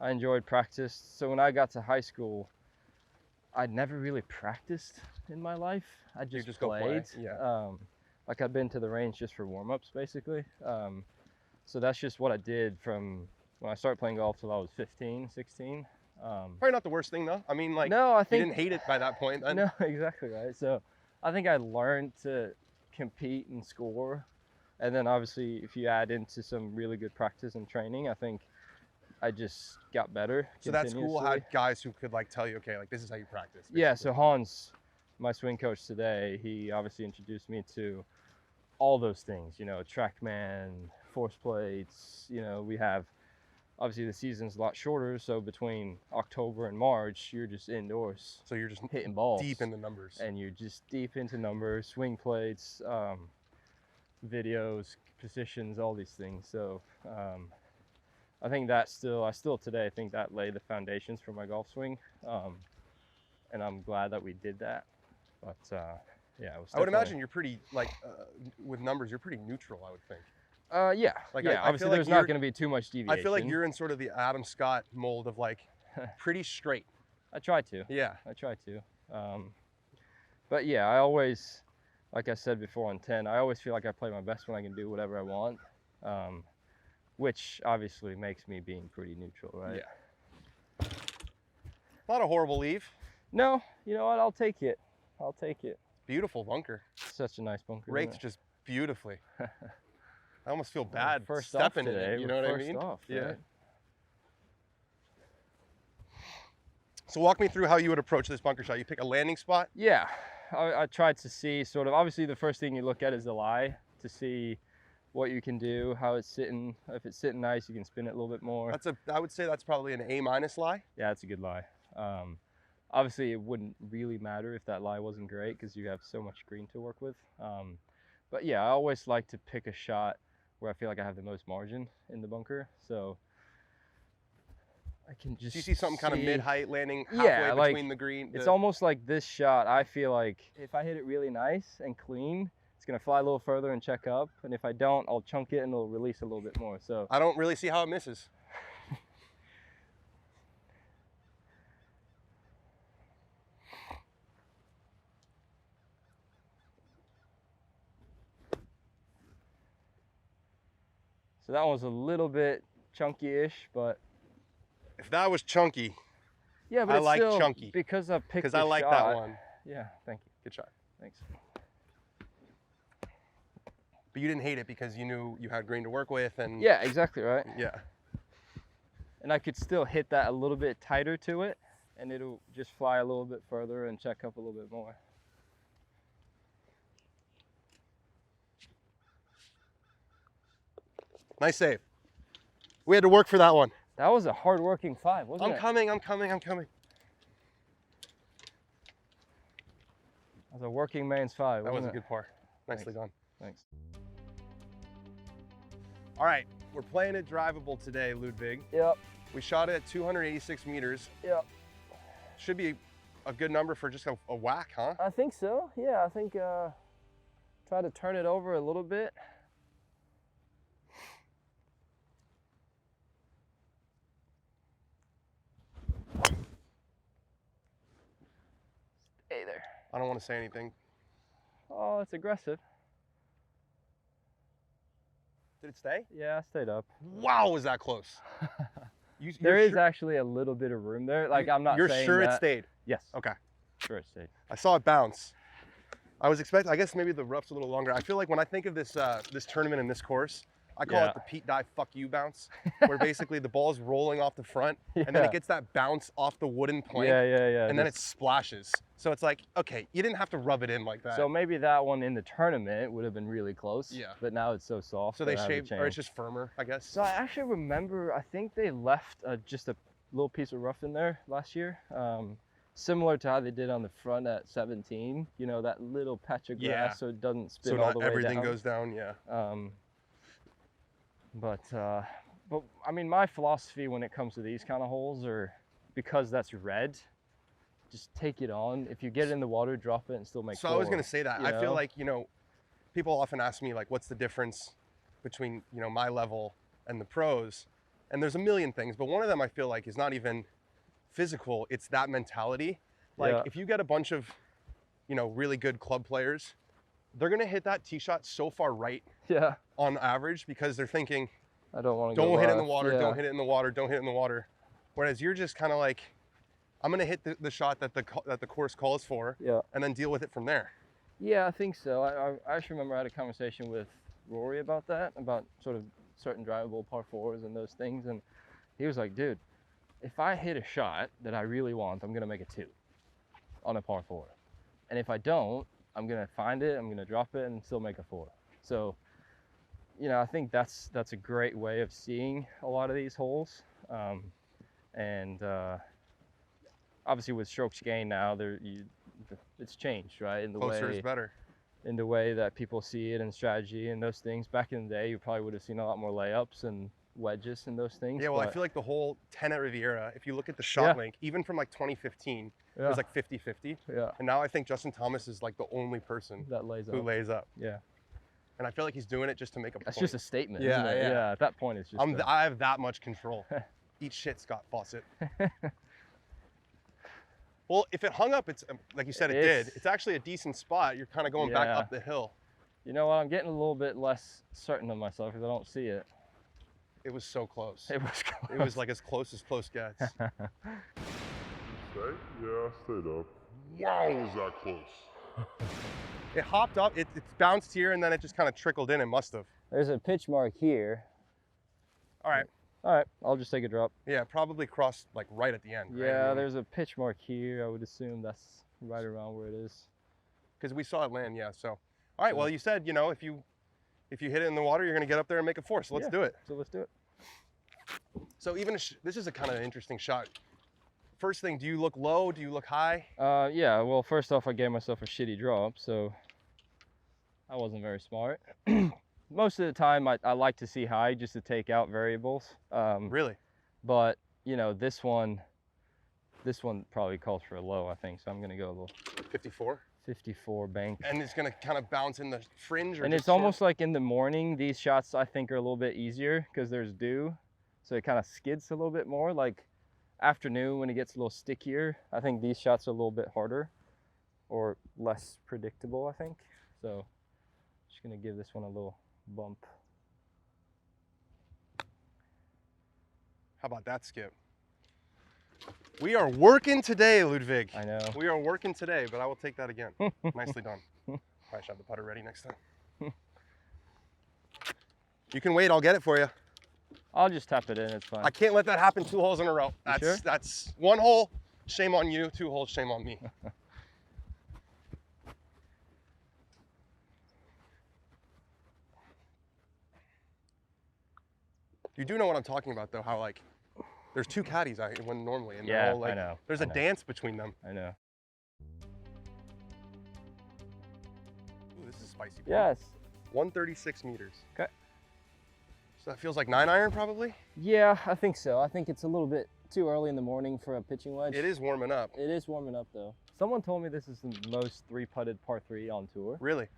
I enjoyed practice. So when I got to high school, I'd never really practiced in my life. I just go play? played. Yeah. Like I'd been to the range just for warm-ups, basically. So that's just what I did from when I started playing golf till I was 15, 16. Probably not the worst thing though. I mean, like, no, I think you didn't hate it by that point then. No, exactly right. So I think I learned to compete and score. And then obviously if you add into some really good practice and training, I think I just got better. So that school had guys who could like tell you, okay, like this is how you practice. Basically. Yeah, so Hans, my swing coach today, he obviously introduced me to all those things, TrackMan, force plates, we have, obviously the season's a lot shorter, so between October and March, you're just indoors. So you're just hitting balls. Deep in the numbers. And you're just deep into numbers, swing plates, videos, positions, all these things. So I think I still today think that laid the foundations for my golf swing. And I'm glad that we did that. But yeah, it was I would imagine you're pretty, like, with numbers, you're pretty neutral, I would think. Yeah, like yeah. Obviously, there's not going to be too much deviation. I feel like you're in sort of the Adam Scott mold of like pretty straight. I try to. Yeah. I try to. But yeah, I always, like I said before on 10, I always feel like I play my best when I can do whatever I want, which obviously makes me being pretty neutral, right? Yeah. Not a horrible leave. No, you know what? I'll take it. I'll take it. Beautiful bunker. Such a nice bunker. Raked just beautifully. I almost feel bad first stepping off today, in it, you know what I mean? Off, yeah. Right? So walk me through how you would approach this bunker shot. You pick a landing spot? Yeah, I tried to see sort of, obviously the first thing you look at is the lie to see what you can do, how it's sitting. If it's sitting nice, you can spin it a little bit more. I would say that's probably an A- lie. Yeah, that's a good lie. Obviously it wouldn't really matter if that lie wasn't great because you have so much green to work with. But yeah, I always like to pick a shot where I feel like I have the most margin in the bunker. So I can just Do you see something kind of mid-height landing halfway between the green? It's almost like this shot, I feel like if I hit it really nice and clean, it's gonna fly a little further and check up. And if I don't, I'll chunk it and it'll release a little bit more. So I don't really see how it misses. So that was a little bit chunky-ish, but if that was chunky, yeah, but I it's like still, chunky because I picked because I like shot, that one. Yeah, thank you. Good shot. Thanks. But you didn't hate it because you knew you had green to work with, and Yeah, exactly right. yeah. And I could still hit that a little bit tighter to it, and it'll just fly a little bit further and check up a little bit more. Nice save. We had to work for that one. That was a hard-working 5, wasn't it? I'm coming. That was a working man's 5, That was wasn't a good par. Nicely Thanks. done. Thanks. All right, we're playing it drivable today, Ludvig. Yep. We shot it at 286 meters. Yep. Should be a good number for just a whack, huh? I think so. Yeah, I think try to turn it over a little bit. Stay there. I don't want to say anything. Oh, it's aggressive. Did it stay? Yeah, I stayed up. Wow, was that close? There is sure, actually a little bit of room there. Like, I'm not You're saying sure that. it stayed? Yes. Okay. Sure it stayed. I saw it bounce. I was expecting, I guess maybe the rough's a little longer. I feel like when I think of this this tournament and this course, I call it the Pete Dye fuck you bounce, where basically the ball's rolling off the front and then it gets that bounce off the wooden plank. Yeah. And then it splashes. So it's like, okay, you didn't have to rub it in like that. So maybe that one in the tournament would have been really close. Yeah. But now it's so soft. So they shaved, or it's just firmer, I guess. So I actually remember, I think they left just a little piece of rough in there last year. similar to how they did on the front at 17. You know, that little patch of grass Yeah. so it doesn't So spin all not the way everything down. goes down. Yeah. But I mean, my philosophy when it comes to these kind of holes are, because that's red, just take it on. If you get it in the water, drop it and still make So four, I was gonna say that. you I feel know? like, you know, people often ask me like, what's the difference between, you know, my level and the pros? And there's a million things, but one of them I feel like is not even physical. It's that mentality. Like Yeah. if you get a bunch of, you know, really good club players, they're gonna hit that tee shot so far right Yeah, on average because they're thinking, I don't want to go don't hit it in the left. water, Yeah. don't hit it in the water, don't hit it in the water. Whereas you're just kind of like, I'm gonna hit the shot that the course calls for, Yeah. and then deal with it from there. Yeah, I think so. I actually remember I had a conversation with Rory about that, about sort of certain drivable par fours and those things, and he was like, dude, if I hit a shot that I really want, I'm gonna make a 2 on a par 4, and if I don't, I'm gonna find it, I'm gonna drop it, and still make a 4. So, you know, I think that's a great way of seeing a lot of these holes, and obviously with strokes gained now, it's changed, right? In the Closer way is better. in the way that people see it and strategy and those things. Back in the day, you probably would have seen a lot more layups and wedges and those things. Yeah, well, I but feel like the whole 10 at Riviera, if you look at the shot Yeah. link, even from like 2015, it yeah, was like 50-50. yeah, And now I think Justin Thomas is like the only person that lays who up. lays up. Yeah, And I feel like he's doing it just to make a that's point. just a statement. Yeah, isn't it? yeah. At that point, it's just. I have that much control. Eat shit, Scott Fawcett. Well, if it hung up, it's like you said, it did. It's- It's actually a decent spot. You're kind of going back Yeah. up the hill. You know what? I'm getting a little bit less certain of myself because I don't see it. It was so close. It was close. It was like as close gets. Stay? Yeah, I stayed up. Wow, was that close? It hopped up, it bounced here, and then it just kind of trickled in. It must have. There's a pitch mark here. All right. All right, I'll just take a drop. Yeah, probably crossed like right at the end. Right? Yeah, there's a pitch mark here. I would assume that's right around where it is. Because we saw it land. Yeah. So, all right. Well, you said, you know, if you hit it in the water, you're gonna get up there and make a 4. So let's Yeah. do it. So let's do it. So even this is a kind of interesting shot. First thing, do you look low? Do you look high? Yeah, well, first off, I gave myself a shitty drop, so I wasn't very smart. Most of the time, I like to see high just to take out variables. Really? But, you know, this one probably calls for a low, I think, so I'm going to go a little 54. 54 bank. And it's gonna kind of bounce in the fringe. Or And just it's almost like in the morning, these shots I think are a little bit easier because there's dew. So it kind of skids a little bit more. Like afternoon when it gets a little stickier, I think these shots are a little bit harder or less predictable, I think. So just gonna give this one a little bump. How about that, Skip? We are working today, Ludvig. I know. We are working today, but I will take that again. Nicely done. Probably should have the putter ready next time. You can wait, I'll get it for you. I'll just tap it in, it's fine. I can't let that happen 2 holes in a row. sure? That's 1 hole, shame on you. 2 holes, shame on me. You do know what I'm talking about though, how like, there's 2 caddies I win normally, and they're Yeah, all like, I know. there's I a know. dance between them. I know. Ooh, this is spicy. bro. Yes. 136 meters. Okay. So that feels like 9 iron probably? Yeah, I think so. I think it's a little bit too early in the morning for a pitching wedge. It is warming up. It is warming up though. Someone told me this is the most 3-putted par 3 on tour. Really?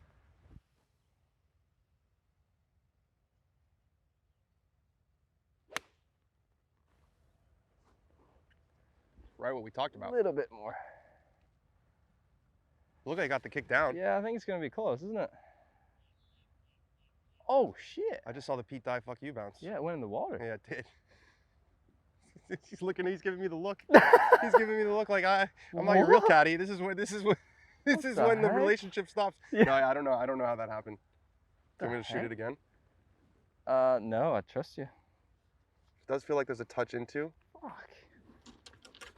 Right, what we talked A about. little bit more. Look, I got the kick down. Yeah, I think it's gonna be close, isn't it? Oh shit! I just saw the Pete Dye fuck you bounce. Yeah, it went in the water. Yeah, it did. He's looking. He's giving me the look. He's giving me the look like I'm not your real What? caddy. This is when the the heck? relationship stops. Yeah. No, I don't know. I don't know how that happened. Do you The want me to shoot heck? it again? No, I trust you. It does feel like there's a touch into. Fuck.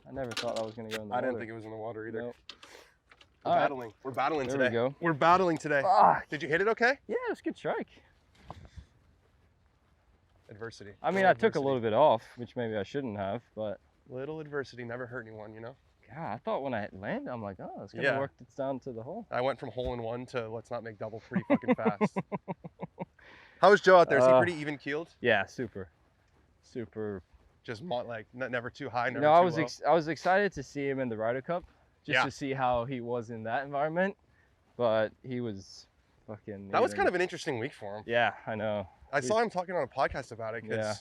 I never thought I was gonna go in the I water. didn't think it was in the water either. Nope. We're All right. battling. We're battling There today. we go. We're battling today. Fuck. Did you hit it okay? Yeah, it was a good strike. Adversity. I mean, I took a little bit off, which maybe I shouldn't have, but Little adversity never hurt anyone, you know? God, I thought when I landed, I'm like, oh, it's gonna Yeah. work this down to the hole. I went from hole in one to let's not make double pretty fucking fast. How was Joe out there? Is he pretty even keeled? Yeah, super. Just like never too high, never You know, I too was low. I was excited to see him in the Ryder Cup, just Yeah. to see how he was in that environment, but he was fucking. That was kind of an interesting week for him. Yeah, I know. I saw him talking on a podcast about it because, Yeah.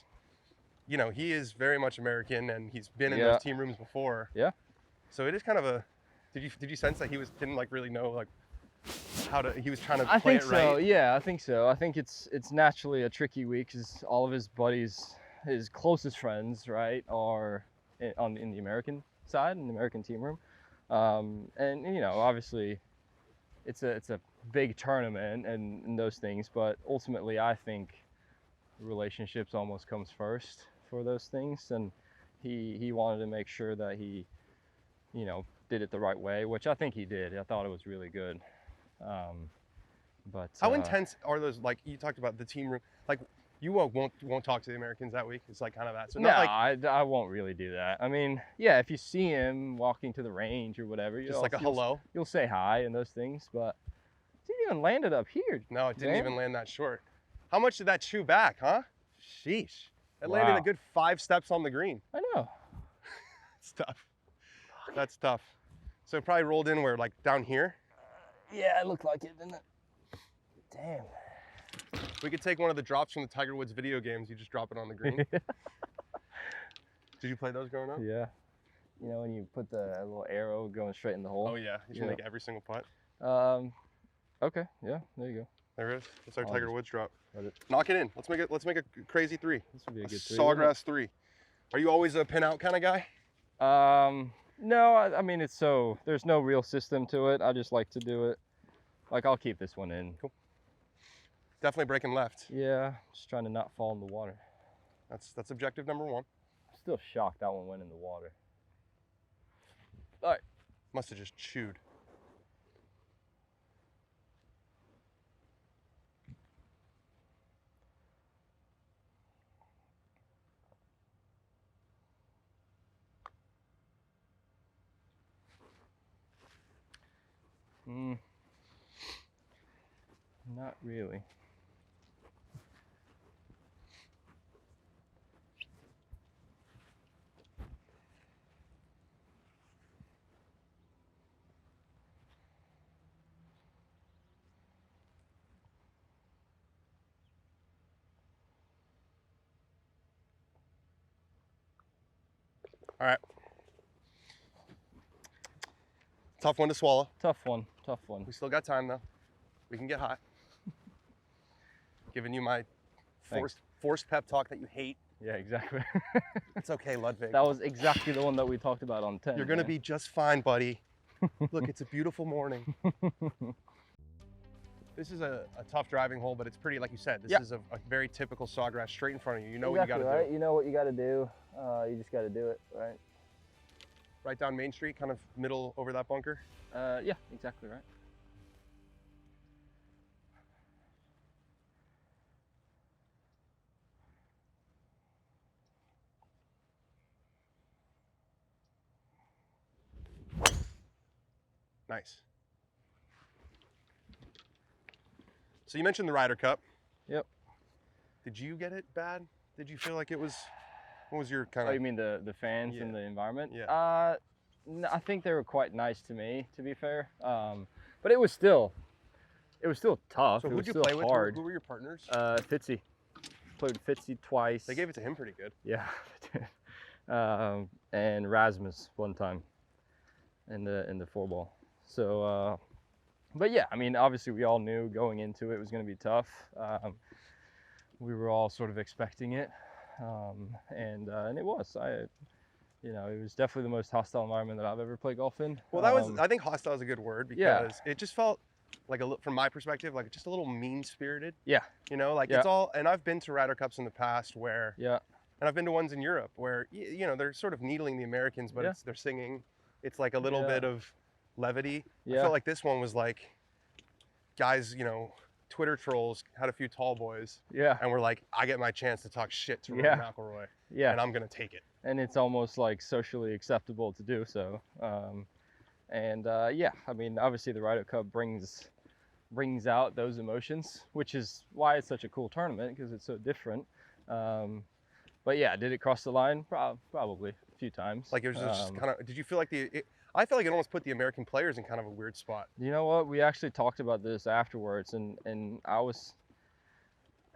you know, he is very much American and he's been in Yeah. those team rooms before. Yeah. So it is kind of a. Did you sense that he didn't like really know like how to? He was trying to I play think it right. so. Yeah, I think so. I think it's naturally a tricky week because all of his buddies, his closest friends, right, are in the American side, in the American team room, and you know, obviously, it's a big tournament and those things, but ultimately, I think relationships almost comes first for those things, and he wanted to make sure that he, you know, did it the right way, which I think he did. I thought it was really good. But How intense are those? Like you talked about the team room, like. You won't talk to the Americans that week. It's like kind of that. So no, not like I won't really do that. I mean, yeah, if you see him walking to the range or whatever, just like a hello. you'll say hi and those things. But it didn't even land it up here. No, it didn't man. even land that short. How much did that chew back, huh? Sheesh. It landed Wow. a good 5 steps on the green. I know. It's tough. That's tough. So it probably rolled in where, like down here. Yeah, it looked like it, didn't it? Damn. We could take one of the drops from the Tiger Woods video games. You just drop it on the green. Did you play those growing up? Yeah. You know when you put the little arrow going straight in the hole. Oh yeah, you should Yeah. make every single putt. Okay. Yeah. There you go. There it is. That's our I'll Tiger just Woods drop. let it- Knock it in. Let's make a crazy 3. This would be a A good 3. wouldn't it? Sawgrass 3. Are you always a pin out kind of guy? No, I mean, there's no real system to it. I just like to do it. Like, I'll keep this one in. Cool. Definitely breaking left. Yeah, just trying to not fall in the water. That's objective number 1. I'm still shocked that one went in the water. Must have just chewed. Not really. All right. Tough one to swallow. Tough one. Tough one. We still got time though. We can get hot. Giving you my forced pep talk that you hate. Yeah, exactly. It's okay, Ludvig. That was exactly the one that we talked about on 10. You're gonna man. be just fine, buddy. Look, it's a beautiful morning. This is a tough driving hole, but it's pretty, like you said, this Yeah. is a very typical Sawgrass straight in front of you. You know exactly, what you gotta right? do. You know what you got to do. You just got to do it, right? Right down Main Street, kind of middle over that bunker. Yeah, exactly right. Nice. So you mentioned the Ryder Cup. Yep. Did you get it bad? Did you feel like it was, what was your kind Oh, of? you mean the fans Yeah. and the environment? Yeah. No, I think they were quite nice to me, to be fair. But it was still tough. So it who'd was you still play with? hard. Who were your partners? Fitzy. Played with Fitzy twice. They gave it to him pretty good. Yeah. And Rasmus one time in the 4-ball. So, but yeah, I mean, obviously we all knew going into it was going to be tough. We were all sort of expecting it, and it was. You know, it was definitely the most hostile environment that I've ever played golf in. Well, that was, I think hostile is a good word because Yeah. it just felt like from my perspective, like just a little mean-spirited. Yeah. You know, like Yeah. it's all, and I've been to Ryder Cups in the past where, Yeah. and I've been to ones in Europe where, you know, they're sort of needling the Americans, but Yeah. they're singing. It's like a little Yeah. bit of levity. I Yeah. felt like this one was like guys, you know, Twitter trolls had a few tall boys, Yeah. and we're like, I get my chance to talk shit to Rory Yeah. McIlroy, Yeah. and I'm gonna take it. And it's almost like socially acceptable to do so. Yeah, I mean, obviously the Ryder Cup brings out those emotions, which is why it's such a cool tournament, because it's so different. But yeah, did it cross the line? Probably a few times. Like it was just kind of. Did you feel like I felt like it almost put the American players in kind of a weird spot. You know what? We actually talked about this afterwards, and I was,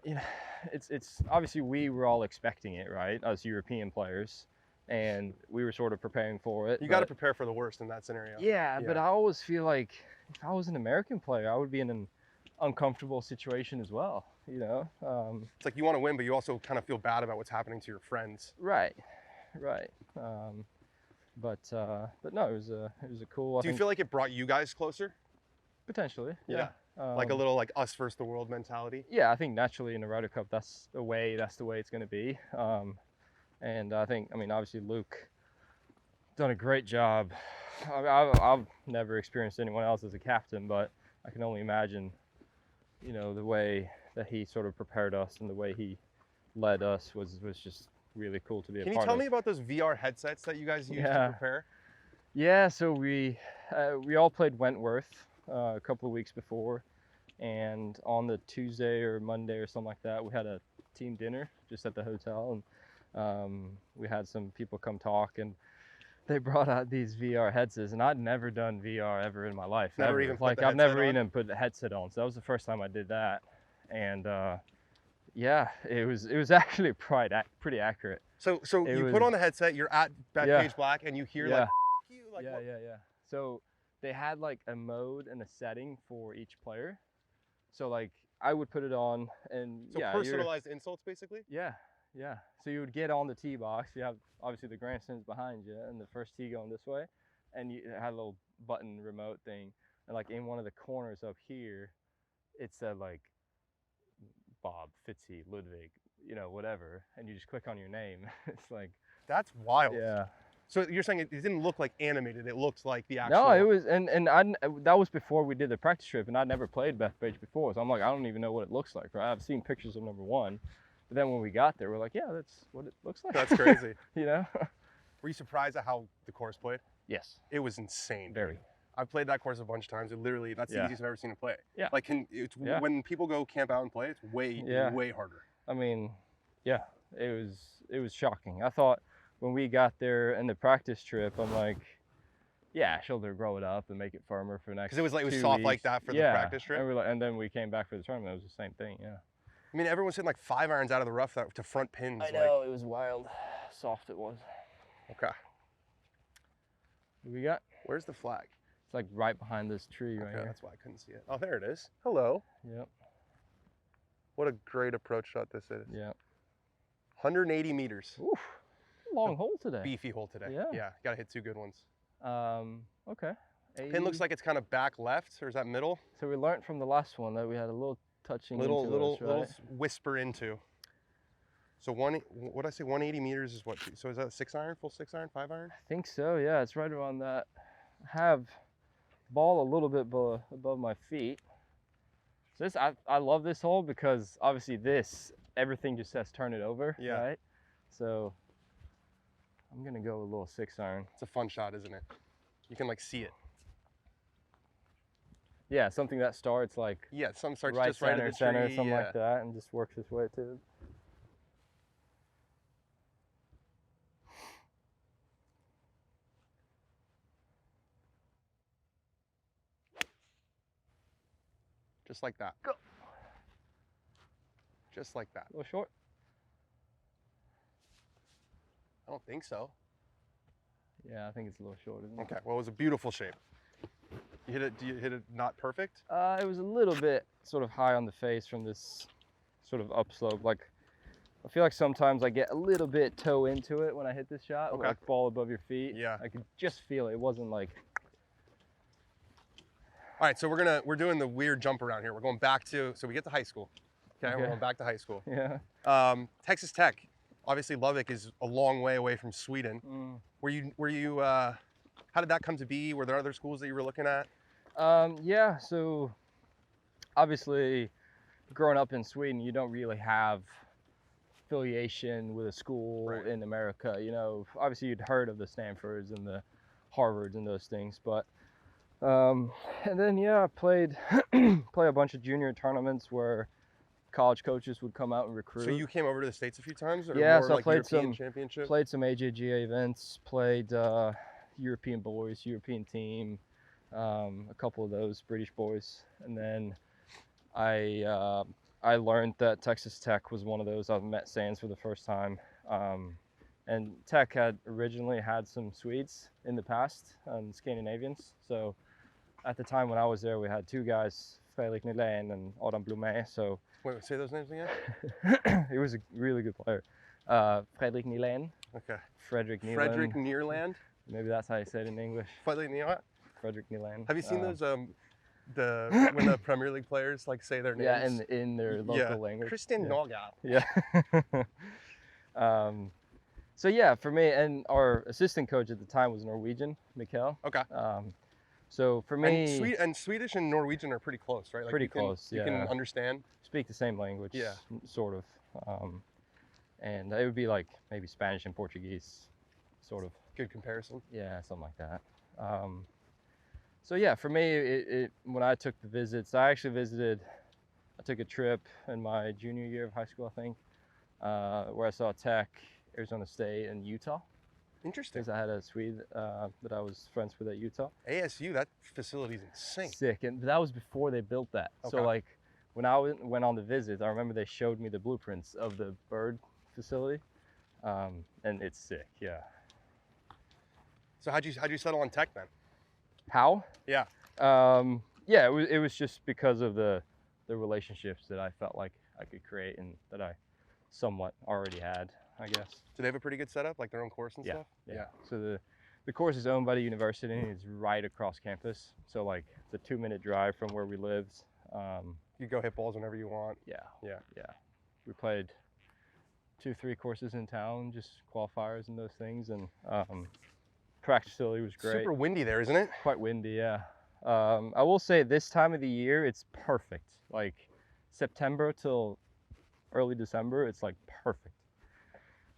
you know, it's obviously we were all expecting it, right? Us European players, and we were sort of preparing for it. You got to prepare for the worst in that scenario. Yeah, but I always feel like if I was an American player, I would be in an uncomfortable situation as well. You know, it's like you want to win, but you also kind of feel bad about what's happening to your friends. Right. But no, it was a cool. Do you feel like it brought you guys closer? Potentially, yeah. Like a little like us versus the world mentality. Yeah, I think naturally in the Ryder Cup, that's the way it's going to be. And I think, I mean, obviously Luke done a great job. I've never experienced anyone else as a captain, but I can only imagine, you know, the way that he sort of prepared us and the way he led us was just really cool to be a part of. Can you tell me about those VR headsets that you guys used to prepare? Yeah, so we all played Wentworth a couple of weeks before, and on the Tuesday or Monday or something like that, we had a team dinner just at the hotel, and we had some people come talk, and they brought out these VR headsets, and I'd never done VR ever in my life. Never even like I've never even put the headset on, so that was the first time I did that, and yeah, it was actually pretty accurate. So you put on the headset, you're at Page Black, and you hear like, you, like yeah. So they had like a mode and a setting for each player. So like I would put it on, and personalized insults basically. Yeah. So you would get on the tee box. You have obviously the grandstands behind you, and the first tee going this way, and you had a little button remote thing, and like in one of the corners up here, it said like Bob, Fitzy, Ludvig, you know, whatever, and you just click on your name. It's like, that's wild. Yeah. So you're saying it didn't look like animated, it looked like the actual. No, it was, and that was before we did the practice trip, and I'd never played Bethpage before, so I'm like, I don't even know what it looks like, right? I've seen pictures of number one, but then when we got there, we're like, yeah, that's what it looks like. That's crazy. You know? Were you surprised at how the course played? Yes. It was insane. Very. I've played that course a bunch of times. It literally, that's the easiest I've ever seen it play. Yeah. Like, when people go camp out and play, it's way harder. I mean, yeah, it was shocking. I thought when we got there in the practice trip, I'm like, yeah, shoulder grow it up and make it firmer for the next. Because it was 2 soft weeks. like that for the practice trip. And then we came back for the tournament. It was the same thing. Yeah. I mean, everyone's hitting like 5 irons out of the rough to front pins. I know, it was wild. Soft it was. Okay. What we got? Where's the flag? It's like right behind this tree right here. That's why I couldn't see it. Oh, there it is. Hello. Yep. What a great approach shot this is. Yep. 180 meters. Oof. Long hole today. Beefy hole today. Yeah. Got to hit 2 good ones. Okay. Pin looks like it's kind of back left, or is that middle? So we learned from the last one that we had a little touching little right? whisper into. So what did I say? 180 meters is what? So is that a 6 iron, full 6 iron, 5 iron? I think so. Yeah, it's right around that. I have ball a little bit above my feet. So this, I love this hole because obviously everything just says turn it over. Yeah. Right. So I'm gonna go with a little 6 iron. It's a fun shot, isn't it? You can like see it. Yeah, something that starts like some starts right just right center, at the center, tree, something like that, and just works its way to it. Just like that. Go. Just like that. A little short. I don't think so. Yeah, I think it's a little short, isn't it? Okay, well, it was a beautiful shape. You hit it not perfect? It was a little bit sort of high on the face from this sort of upslope. Like, I feel like sometimes I get a little bit toe into it when I hit this shot. Okay. Like ball above your feet. Yeah. I could just feel it. It wasn't like. All right, so we're doing the weird jump around here. We're going back to, so we get to high school. Okay, we're going back to high school. Yeah. Texas Tech, obviously Ludvig is a long way away from Sweden. Were you how did that come to be? Were there other schools that you were looking at? Yeah, so obviously growing up in Sweden, you don't really have affiliation with a school Right. in America. You know, obviously you'd heard of the Stanfords and the Harvards and those things, but and then I played play a bunch of junior tournaments where college coaches would come out and recruit. So you came over to the States a few times, or Yeah, more so I like played European some- Championship? Played some AJGA events, played European boys, European team, a couple of those British boys, and then I learned that Texas Tech was one of those. I met Sands for the first time, and Tech had originally had some Swedes in the past, Scandinavians. So at the time when I was there, we had two guys, Fredrik Nylén and Adam Blomé. So Wait, say those names again? he was a really good player. Fredrik Nylén. Okay. Fredrik Nylén. Fredrik Neerland? Maybe that's how you say it in English. Fredrik Neerland? Fredrik Nylén. Have you seen those, when the Premier League players like say their names? Yeah, in their local language. Christian Yeah. Norgard. Yeah. So yeah, for me, and our assistant coach at the time was Norwegian, Mikkel. Okay. So for me, And Swedish and Norwegian are pretty close, right? Like Pretty you can, close, You can yeah. understand. speak the same language, Yeah. sort of. And it would be like maybe Spanish and Portuguese, sort of. Good comparison. Yeah, something like that. So yeah, for me, when I took the visits, I took a trip in my junior year of high school, I think, where I saw Tech, Arizona State, and Utah, Interesting. because I had a Swede that I was friends with at Utah. ASU, that facility's insane. Sick, and that was before they built that. Okay. So like, when I went on the visit, I remember they showed me the blueprints of the bird facility, and it's sick, yeah. So how'd you settle on Tech then? How? Yeah. Yeah, it was just because of the relationships that I felt like I could create and that I somewhat already had, I guess. Do they have a pretty good setup, like their own course and stuff? Yeah. So the course is owned by the university and it's right across campus. So like it's a 2-minute drive from where we lived. You go hit balls whenever you want. Yeah. Yeah. We played 2-3 courses in town, just qualifiers and those things, and practice facility was great. Super windy there, isn't it? Quite windy, yeah. I will say this time of the year, it's perfect. Like September till early December, it's like perfect.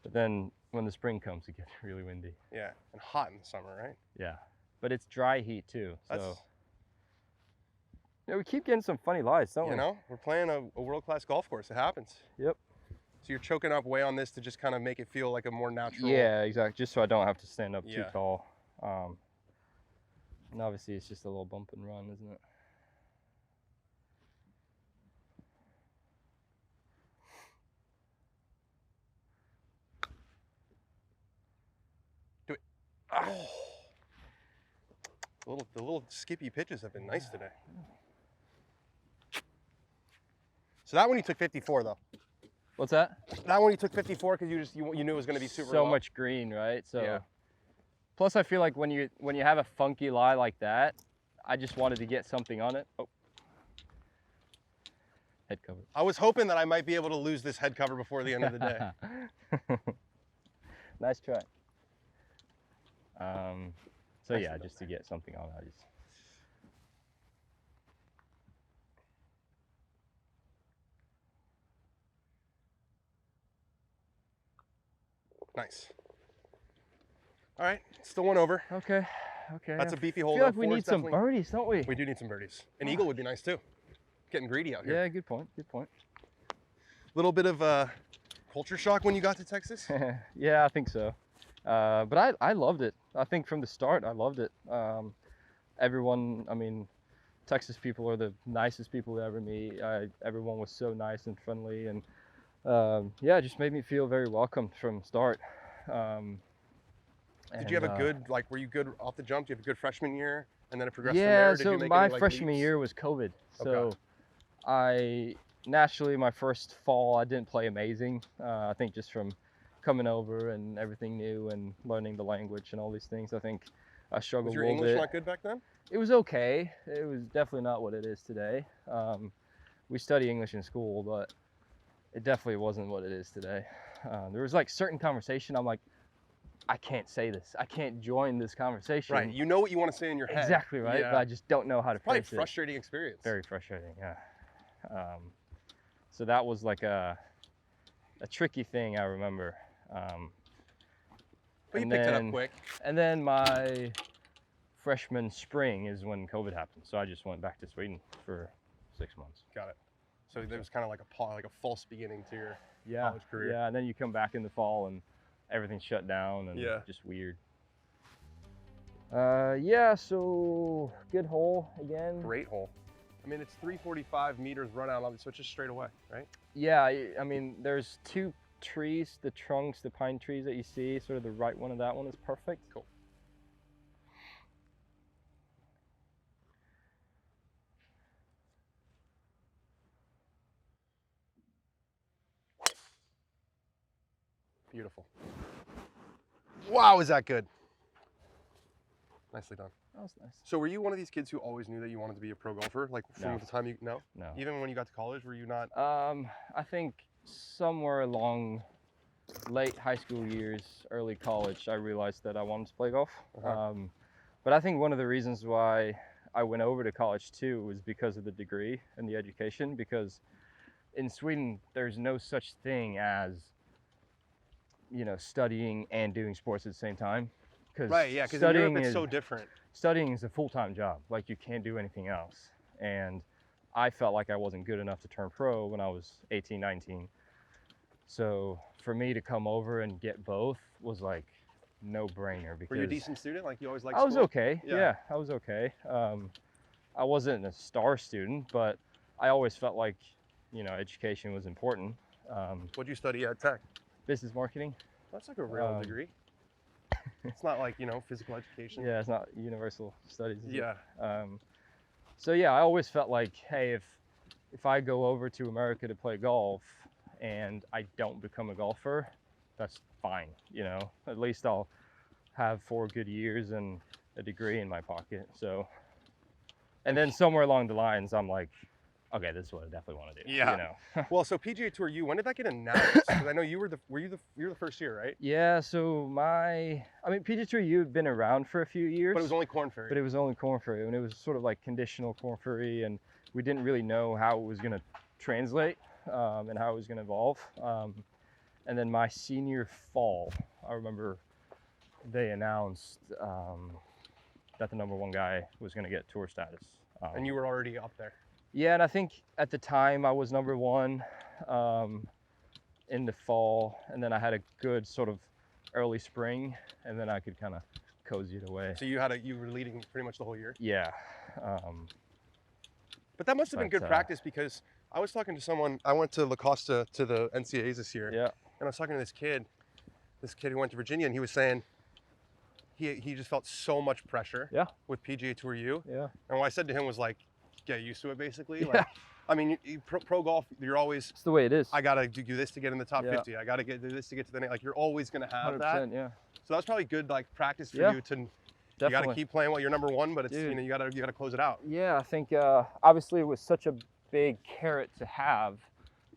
But then when the spring comes, it gets really windy. Yeah, and hot in the summer, right? Yeah, but it's dry heat too. That's, So we keep getting some funny lies, don't we? you know, we're playing a world-class golf course. It happens. Yep. So you're choking up way on this to just kind of make it feel like a more natural. Yeah, exactly. Just so I don't have to stand up too Yeah. tall. And obviously it's just a little bump and run, isn't it? Do it. Oh. The little skippy pitches have been nice today. So that one you took 54 though. What's that? That one you took 54 because you knew it was going to be super So low. much green, right? So Yeah. plus I feel like when you have a funky lie like that, I just wanted to get something on it. Oh. Head cover. I was hoping that I might be able to lose this head cover before the end of the day. Nice try. So Nicely yeah, done. just to get something on it, Nice. All right, still one over. Okay. That's a beefy hole. I feel though. like we Four's need some definitely- birdies, don't we? We do need some birdies. An eagle would be nice too. Getting greedy out here. Yeah, good point. Good point. Little bit of culture shock when you got to Texas. Yeah, I think so. But I loved it. I think from the start, I loved it. Everyone, I mean, Texas people are the nicest people to ever meet. Everyone was so nice and friendly, and yeah, it just made me feel very welcome from start. Did you have a good, like, were you good off the jump? Did you have a good freshman year, and then it progressed from Yeah, there? Did so you make my any, like, freshman leaps? year was COVID. So Okay. I naturally, my first fall, I didn't play amazing. I think just from coming over and everything new and learning the language and all these things, I think I struggled Was your a little English bit. not good back then? It was okay. It was definitely not what it is today. We study English in school, but it definitely wasn't what it is today. There was like certain conversation, I'm like, I can't say this. I can't join this conversation. Right. You know what you want to say in your head. Exactly, right? Yeah. But I just don't know how to Probably a phrase it. frustrating experience. Very frustrating, yeah. So that was like a tricky thing, I remember. But you and picked it then- up quick. And then my freshman spring is when COVID happened. So I just went back to Sweden for 6 months. Got it. So there was kind of like a false beginning to your Yeah, college career. yeah. And then you come back in the fall and everything's shut down and Yeah. just weird. Yeah, so good hole again. Great hole. I mean, it's 345 meters run out, so it's just straight away, right? Yeah, I mean, there's 2 trees, the trunks, the pine trees that you see, sort of the right one of that one is perfect. Cool. Beautiful. Wow, is that good? Nicely done. That was nice. So were you one of these kids who always knew that you wanted to be a pro golfer? Like from No. the time you, no? No. Even when you got to college, were you not? I think somewhere along late high school years, early college, I realized that I wanted to play golf. Uh-huh. But I think one of the reasons why I went over to college too was because of the degree and the education, because in Sweden, there's no such thing as, you know, studying and doing sports at the same time. Right, yeah, because in Europe it's so different. Studying is a full-time job. Like, you can't do anything else. And I felt like I wasn't good enough to turn pro when I was 18, 19. So for me to come over and get both was like no brainer. Because Were you a decent student? Like you always liked I was school? okay. Yeah, I was okay. I wasn't a star student, but I always felt like, you know, education was important. What'd you study at Tech? Business marketing. That's like a real degree. It's not like, you know, physical education. Yeah, it's not universal studies. Is it? Yeah. So yeah, I always felt like, hey, if I go over to America to play golf and I don't become a golfer, that's fine. You know, at least I'll have 4 good years and a degree in my pocket. So, and then somewhere along the lines, I'm like, okay, this is what I definitely want to do. Yeah. You know. Well, so PGA Tour U, when did that get announced? Because I know you were the first year, right? Yeah. So PGA Tour U had been around for a few years. But it was only Corn Ferry. But it was only Corn Ferry, and it was sort of like conditional Corn Ferry, and we didn't really know how it was going to translate and how it was going to evolve. And then my senior fall, I remember they announced that the #1 guy was going to get tour status. And you were already up there. Yeah, and I think at the time I was #1 in the fall, and then I had a good sort of early spring, and then I could kind of cozy it away. So you were leading pretty much the whole year. Yeah. But that must have been good practice, because I was talking to someone. I went to La Costa to the NCAAs this year. Yeah. And I was talking to this kid who went to Virginia, and he was saying he just felt so much pressure. Yeah. With PGA Tour U. Yeah. And what I said to him was like, get used to it, basically. Yeah. Like, I mean, pro golf, you're always, It's the way it is. I gotta do this to get in the top Yeah. 50. I gotta do this to get to the next. Like, you're always gonna have that. 100%, yeah. So that's probably good, like, practice for Yeah. you to. Definitely. You gotta keep playing while you're #1, but it's Dude. you know you gotta close it out. Yeah, I think obviously it was such a big carrot to have,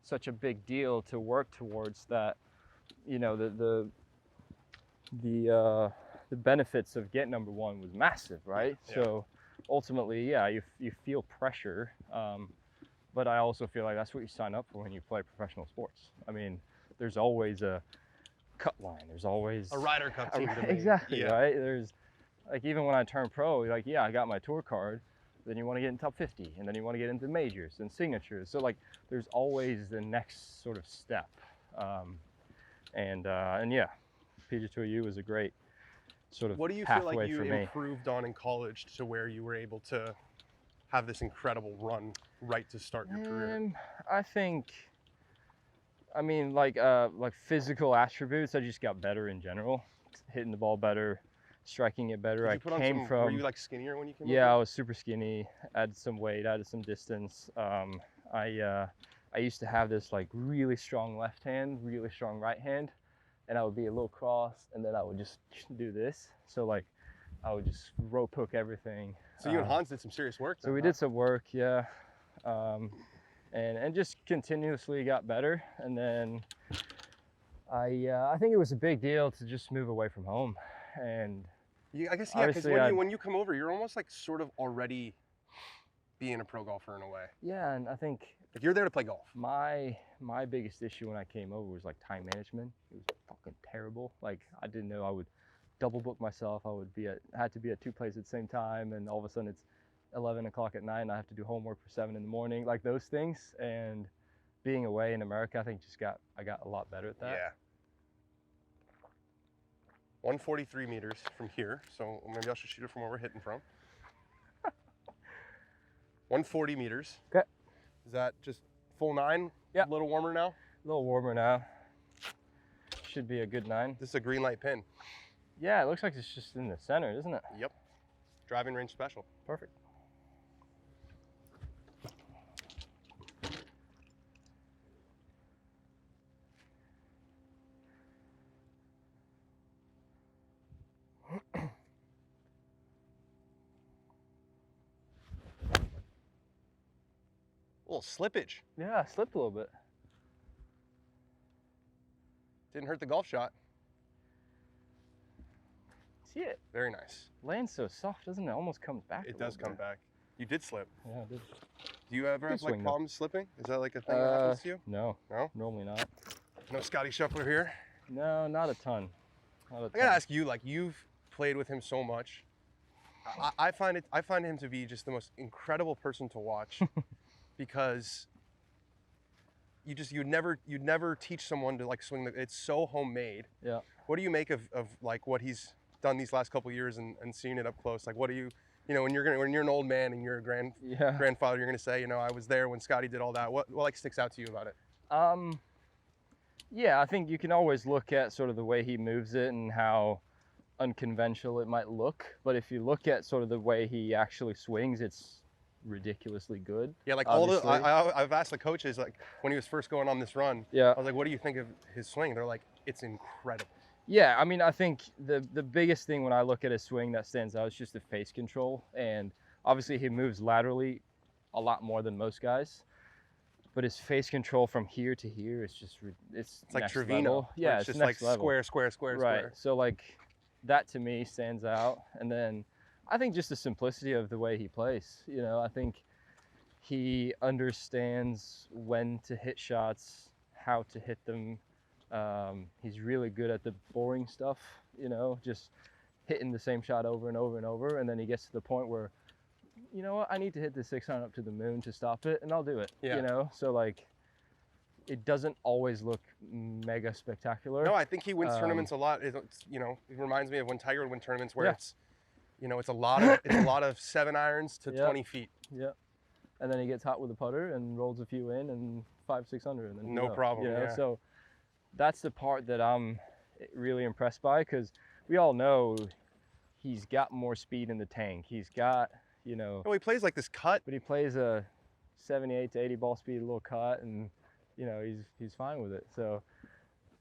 such a big deal to work towards, that, you know, the benefits of getting #1 was massive, right? Yeah. So ultimately, yeah, you feel pressure, but I also feel like that's what you sign up for when you play professional sports. I mean, there's always a cut line. There's always A Ryder Cup team to me. exactly, Yeah. right? There's like, even when I turned pro, like, yeah, I got my tour card, then you want to get in top 50, and then you want to get into majors and signatures. So like, there's always the next sort of step. And yeah, PGA Tour U was a great sort of What do you feel pathway like you for me. improved on in college to where you were able to have this incredible run right to start your career? I think, I mean, like physical attributes, I just got better in general, hitting the ball better, striking it better. Did I you put on came from. Were you like skinnier when you came? Yeah, I over? was super skinny, added some weight, added some distance. I used to have this like really strong left hand, really strong right hand, and I would be a little cross, and then I would just do this. So like, I would just rope hook everything. So you and Hans did some serious work. So we did some work, yeah, and just continuously got better. And then I think it was a big deal to just move away from home, and Yeah, I guess yeah, because obviously when you come over, you're almost like sort of already being a pro golfer in a way. yeah, and I think Like you're there to play golf. My biggest issue when I came over was like time management. It was fucking terrible. Like I didn't know I would double book myself. I had to be at 2 places at the same time, and all of a sudden it's 11 o'clock at night and I have to do homework for 7 in the morning, like those things. And being away in America, I think I got a lot better at that. Yeah. 143 meters from here, so maybe I should shoot it from where we're hitting from. 140 meters. Okay. Is that just full 9? Yeah. A little warmer now? A little warmer now. Should be a good 9. This is a green light pin. Yeah, it looks like it's just in the center, doesn't it? Yep. Driving range special. Perfect. A little slippage. Yeah, I slipped a little bit. Didn't hurt the golf shot. See it? Very nice. Lands so soft, doesn't it? Almost comes back. It a does little come bit. back. You did slip. Yeah, I did. Do you ever Good have like swing, though. problems slipping? Is that like a thing that happens to you? No. No? Normally not. No Scotty Scheffler here. No, not a ton. Not a I ton. gotta ask you, like you've played with him so much. I find him to be just the most incredible person to watch because you'd never teach someone to like swing it's so homemade. Yeah. What do you make of like what he's done these last couple of years and seeing it up close? Like what do you when you're an old man and you're a grandfather, you're gonna say, I was there when Scotty did all that. What like sticks out to you about it? Yeah, I think you can always look at sort of the way he moves it and how unconventional it might look, but if you look at sort of the way he actually swings, it's ridiculously good. Yeah, like obviously. I've asked the coaches, like when he was first going on this run, Yeah. I was like, what do you think of his swing? They're like, it's incredible. Yeah, I mean, I think the biggest thing when I look at his swing that stands out is just the face control, and obviously he moves laterally a lot more than most guys, but his face control from here to here is just it's like next Trevino. level. Yeah, it's just next like level. square. Right. So like that to me stands out, and then I think just the simplicity of the way he plays. I think he understands when to hit shots, how to hit them. He's really good at the boring stuff, just hitting the same shot over and over and over, and then he gets to the point where, you know what, I need to hit this 600 up to the moon to stop it, and I'll do it. Yeah. So like, it doesn't always look mega spectacular. No, I think he wins tournaments a lot. It reminds me of when Tiger would win tournaments where it's a lot of 7 irons to 20 feet. Yeah. And then he gets hot with a putter and rolls a few in and 500-600 and then No problem. Yeah. So that's the part that I'm really impressed by, because we all know he's got more speed in the tank. He's got, Oh, he plays like this cut. but he plays a 78 to 80 ball speed, a little cut, and he's fine with it. So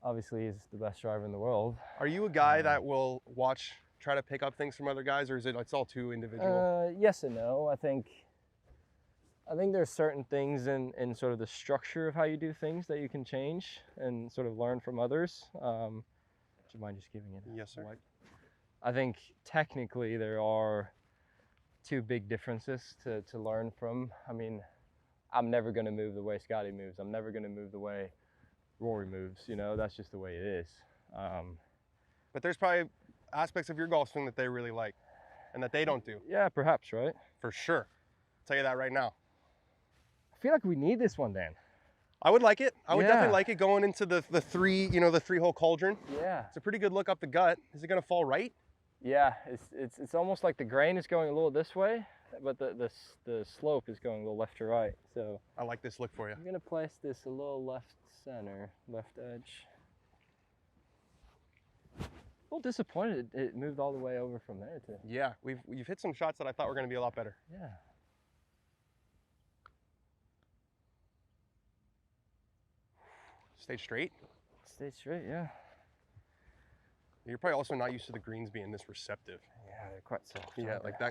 obviously he's the best driver in the world. Are you a guy that will try to pick up things from other guys, or is it's all too individual? Yes and no. I think there's certain things in sort of the structure of how you do things that you can change and sort of learn from others. Do you mind just giving it a Yes, sir. wipe? I think technically there are 2 big differences to learn from. I mean, I'm never going to move the way Scotty moves. I'm never going to move the way Rory moves. That's just the way it is. But there's probably aspects of your golf swing that they really like and that they don't do. Yeah, perhaps, right? For sure. I'll tell you that right now. I feel like we need this one, Dan. I would like it. I would Yeah. definitely like it going into the 3-hole cauldron. Yeah. It's a pretty good look up the gut. Is it going to fall right? Yeah, it's almost like the grain is going a little this way, but the slope is going a little left to right. So I like this look for you. I'm gonna place this a little left center, left edge. A little disappointed it moved all the way over from there too. Yeah, you've hit some shots that I thought were going to be a lot better. Yeah. Stay straight. Stay straight, yeah. You're probably also not used to the greens being this receptive. Yeah, they're quite soft. Yeah, aren't like they?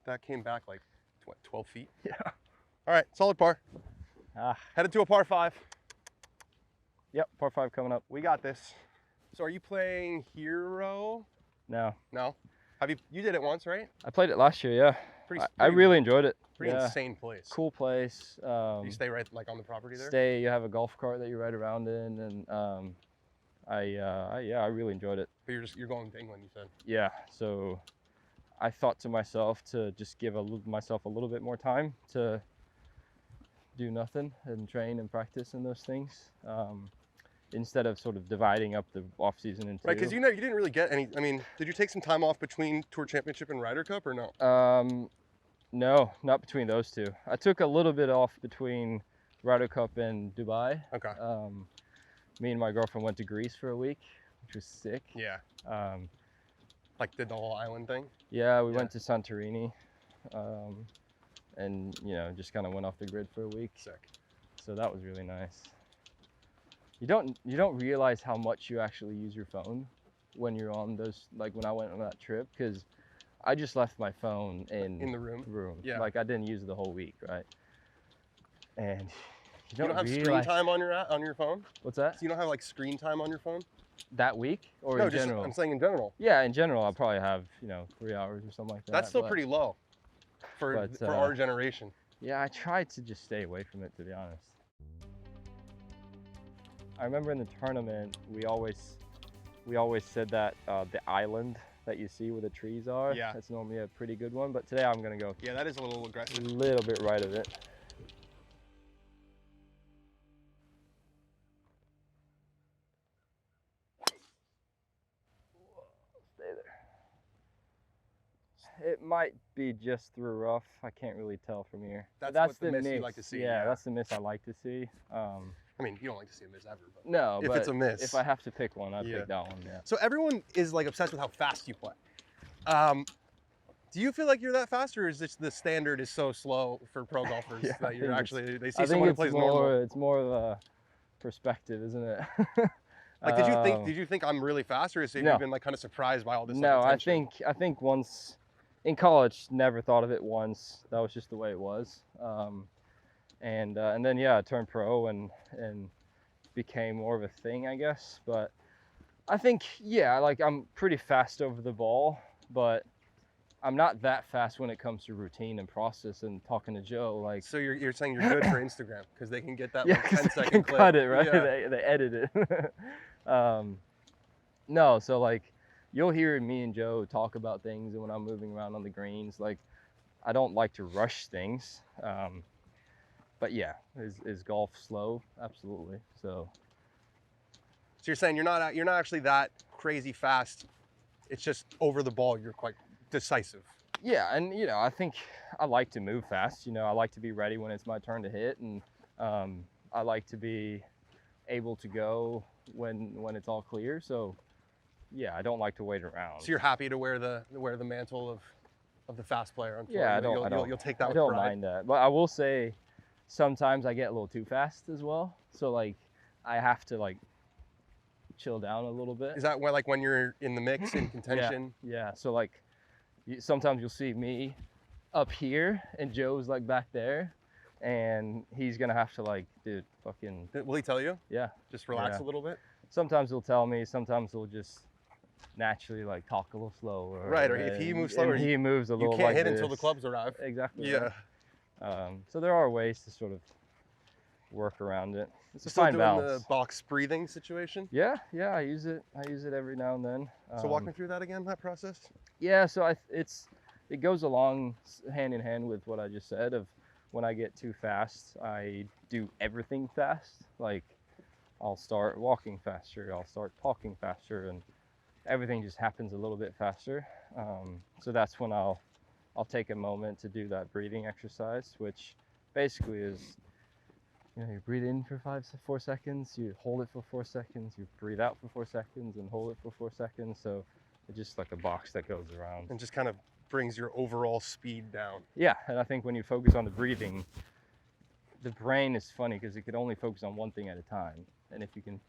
that came back like what, 12 feet? Yeah. All right, solid par. Headed to a par 5. Yep, par 5 coming up. We got this. So are you playing Hero? No. No. You did it once, right? I played it last year, yeah. I really enjoyed it. Pretty Yeah. insane place. Cool place. You stay right like on the property there? You have a golf cart that you ride around in, and I really enjoyed it. But you're going to England, you said. Yeah, so I thought to myself to just give myself a little bit more time to do nothing and train and practice and those things, instead of sort of dividing up the off season into. Right, because you didn't really get any. I mean, did you take some time off between Tour Championship and Ryder Cup or no? No, not between those two. I took a little bit off between Ryder Cup and Dubai. Okay. Me and my girlfriend went to Greece for a week, which was sick. Yeah. Like did the whole island thing? Yeah, we went to Santorini, and just kind of went off the grid for a week. Sick. So that was really nice. You don't realize how much you actually use your phone when you're on those, like when I went on that trip, because I just left my phone in the room. Yeah. Like I didn't use it the whole week, right? And you don't have realize... screen time on your phone? What's that? So you don't have like screen time on your phone? That week or in general? I'm saying in general. Yeah, in general, I'll probably have 3 hours or something like that. That's still pretty low for our generation. Yeah, I tried to just stay away from it, to be honest. I remember in the tournament, we always said that the island that you see where the trees are, that's normally a pretty good one. But today I'm gonna go. Yeah, that is a little aggressive. A little bit right of it. Stay there. It might be just through rough. I can't really tell from here. That's the miss you like to see. Yeah, that's the miss I like to see. I mean, you don't like to see a miss ever, but no, if it's a miss, if I have to pick one, I'd pick that one. Yeah. So everyone is like obsessed with how fast you play. Do you feel like you're that fast, or is this the standard is so slow for pro golfers that you're actually they see someone who plays normal? It's more of a perspective, isn't it? Like, did you think I'm really fast, or have you been like kind of surprised by all this? No, I think once in college, never thought of it once. That was just the way it was. And then I turned pro and became more of a thing, I guess. But I think like I'm pretty fast over the ball, but I'm not that fast when it comes to routine and process and talking to Joe. Like, so you're saying you're good for Instagram because they can get that like 10-second clip. Cut it, right? Yeah. They edit it. No, so like you'll hear me and Joe talk about things, and when I'm moving around on the greens, like I don't like to rush things. But yeah, is golf slow? Absolutely. So you're saying you're not actually that crazy fast. It's just over the ball you're quite decisive. Yeah, and I think I like to move fast. I like to be ready when it's my turn to hit, and I like to be able to go when it's all clear. So yeah, I don't like to wait around. So you're happy to wear the mantle of the fast player on tour? Yeah, you'll take that with pride. I don't mind that, but I will say sometimes I get a little too fast as well. So like I have to like chill down a little bit. Is that when you're in the mix in contention? Yeah. So like sometimes you'll see me up here and Joe's like back there, and he's gonna have to like, dude, fucking. Will he tell you? Yeah. Just relax a little bit. Sometimes he'll tell me. Sometimes he'll just naturally like talk a little slower. Right. Or if he moves slower, he moves a little. You can't like hit this. until the clubs arrive. Exactly. Yeah. Right. So there are ways to sort of work around it. It's a still fine doing balance. The box breathing situation? Yeah, I use it every now and then. So walk me through that again, that process. Yeah, so it goes along hand in hand with what I just said of when I get too fast, I do everything fast. Like I'll start walking faster, I'll start talking faster, and everything just happens a little bit faster. So that's when I'll take a moment to do that breathing exercise, which basically is, you breathe in for 4 seconds, you hold it for 4 seconds, you breathe out for 4 seconds, and hold it for 4 seconds. So it's just like a box that goes around. And just kind of brings your overall speed down. Yeah, and I think when you focus on the breathing, the brain is funny because it could only focus on one thing at a time. And if you can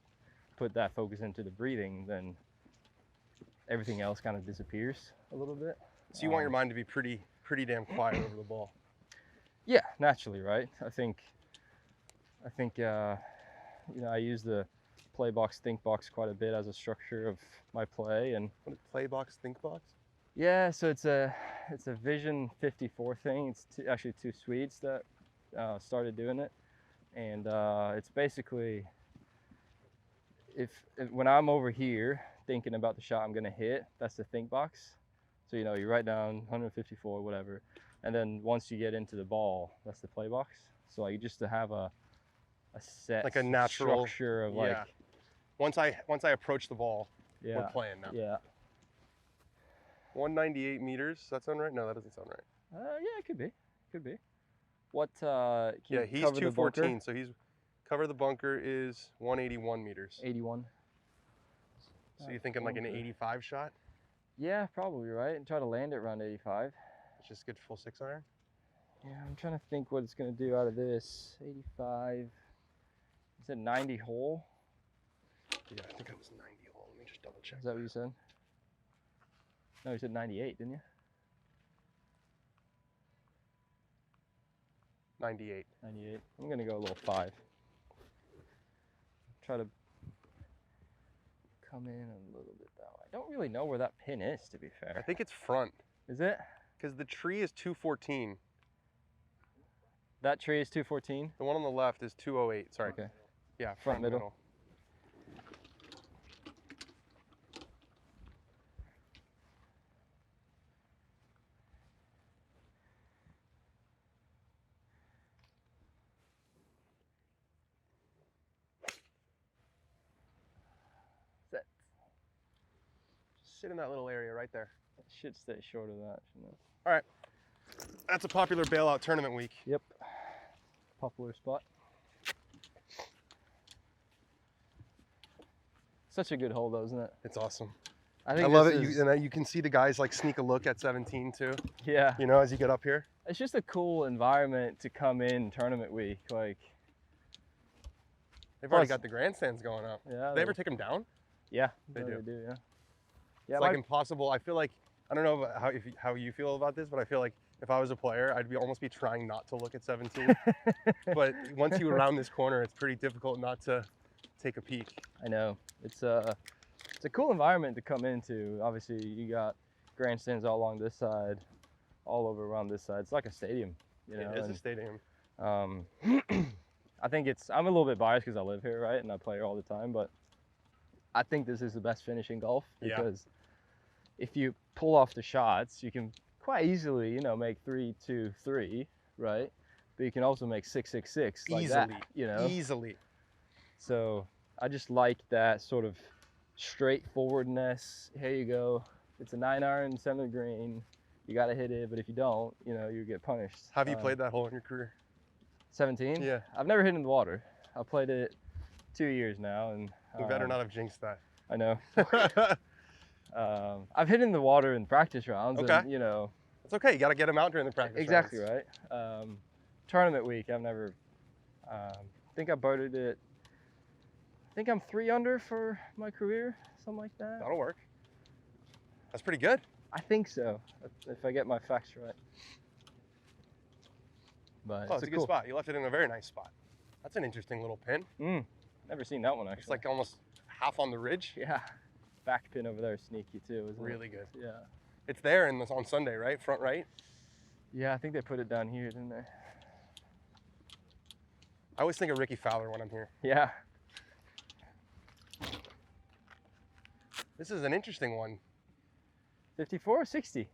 put that focus into the breathing, then everything else kind of disappears a little bit. So you want your mind to be pretty damn quiet over the ball. Yeah, naturally, right? I think I use the play box, think box quite a bit as a structure of my play. And play box, think box? Yeah, so it's a Vision 54 thing. It's actually two Swedes that started doing it, and it's basically if when I'm over here thinking about the shot I'm gonna hit, that's the think box. So you know, you write down 154, whatever, and then once you get into the ball, that's the play box. So like just to have a set Like a natural structure of yeah. Once I approach the ball, yeah, we're playing now. yeah. 198 meters. Does that sound right? No, that doesn't sound right. Yeah, it could be. Could be. What? Can Yeah, you he's cover the bunker? 214, so he's cover the bunker is 181 meters. 81. So you thinking like an 85 shot? Yeah, probably right. And try to land it around 85. Just good full 6-iron. Yeah, I'm trying to think what it's gonna do out of this. 85. Is it 90 hole? Yeah, I think it was 90 hole. Let me just double check. Is that what you said? No, you said 98, didn't you? 98. 98. I'm gonna go a little 5. Try to come in a little bit that way. I don't really know where that pin is, to be fair. I think it's front. Is it? Because the tree is 214. That tree is 214? The one on the left is 208. Sorry. Okay. Yeah, Front middle. Set. Just sit in that little area right there. It should stay short of that, shouldn't it? All right. That's a popular bailout tournament week. Yep. Popular spot. Such a good hole though, isn't it? It's awesome. I think I love this it. is- You can see the guys like sneak a look at 17 too. Yeah. You know, as you get up here. It's just a cool environment to come in tournament week. Like, They've already Plus- got the grandstands going up. yeah. They ever take them down? Yeah, They do. They do, yeah. It's Yeah, like my- impossible. I feel like, I don't know how you feel about this, but I feel like if I was a player, I'd almost be trying not to look at 17. But once you round this corner, it's pretty difficult not to take a peek. I know. It's a cool environment to come into. Obviously, you got grandstands all along this side, all over around this side. It's like a stadium, you know. It is a and, stadium. I think I'm a little bit biased because I live here, right, and I play here all the time. But I think this is the best finish in golf Yeah. because if you pull off the shots, you can quite easily, you know, make 3-2-3, right? But you can also make 6-6-6 like Easily. that, you know. Easily. So I just like that sort of straightforwardness. Here you go. It's a 9-iron, center of the green. You got to hit it, but if you don't, you know, you get punished. Have you played that hole in your career? 17? Yeah. I've never hit in the water. I've played it 2 years now, and We better not have jinxed that. I know. I've hit in the water in practice rounds, Okay. and you know. It's okay. You got to get them out during the practice Exactly rounds. right. Tournament week, I've never. Think I birdied it. I think I'm 3 under for my career, something like that. That'll work. That's pretty good. I think so, if I get my facts right. But Oh, it's a good cool spot. You left it in a very nice spot. That's an interesting little pin. Never seen that one actually. It's like almost half on the ridge. yeah, back pin over there, sneaky too, isn't Really it? good. Yeah. It's there on Sunday, right? Front right? Yeah, I think they put it down here, didn't they? I always think of Ricky Fowler when I'm here. Yeah. This is an interesting one. 54 or 60?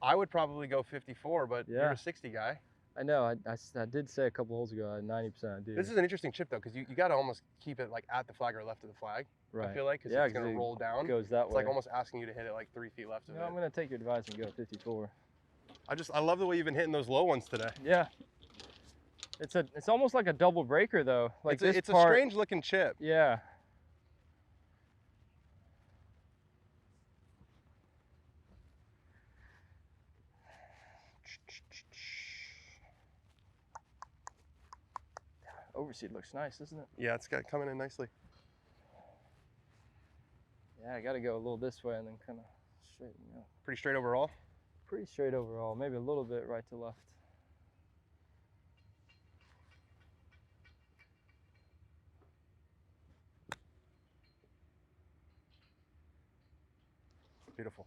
I would probably go 54, but you're Yeah. a 60 guy. I know. I did say a couple holes ago, 90% I do. This is an interesting chip though, because you got to almost keep it like at the flag or left of the flag. right. I feel like, because Yeah, it's going to 'cause it roll down. goes that It's way. like almost asking you to hit it like 3 feet left of No, it. I'm gonna take your advice and go 54. I love the way you've been hitting those low ones today. Yeah. It's almost like a double breaker though. Like it's a part, strange looking chip. Yeah. Overseed looks nice, doesn't it? Yeah, it's got coming in nicely. Yeah, I gotta go a little this way and then kind of straighten out. Pretty straight overall. Pretty straight overall, maybe a little bit right to left. Beautiful.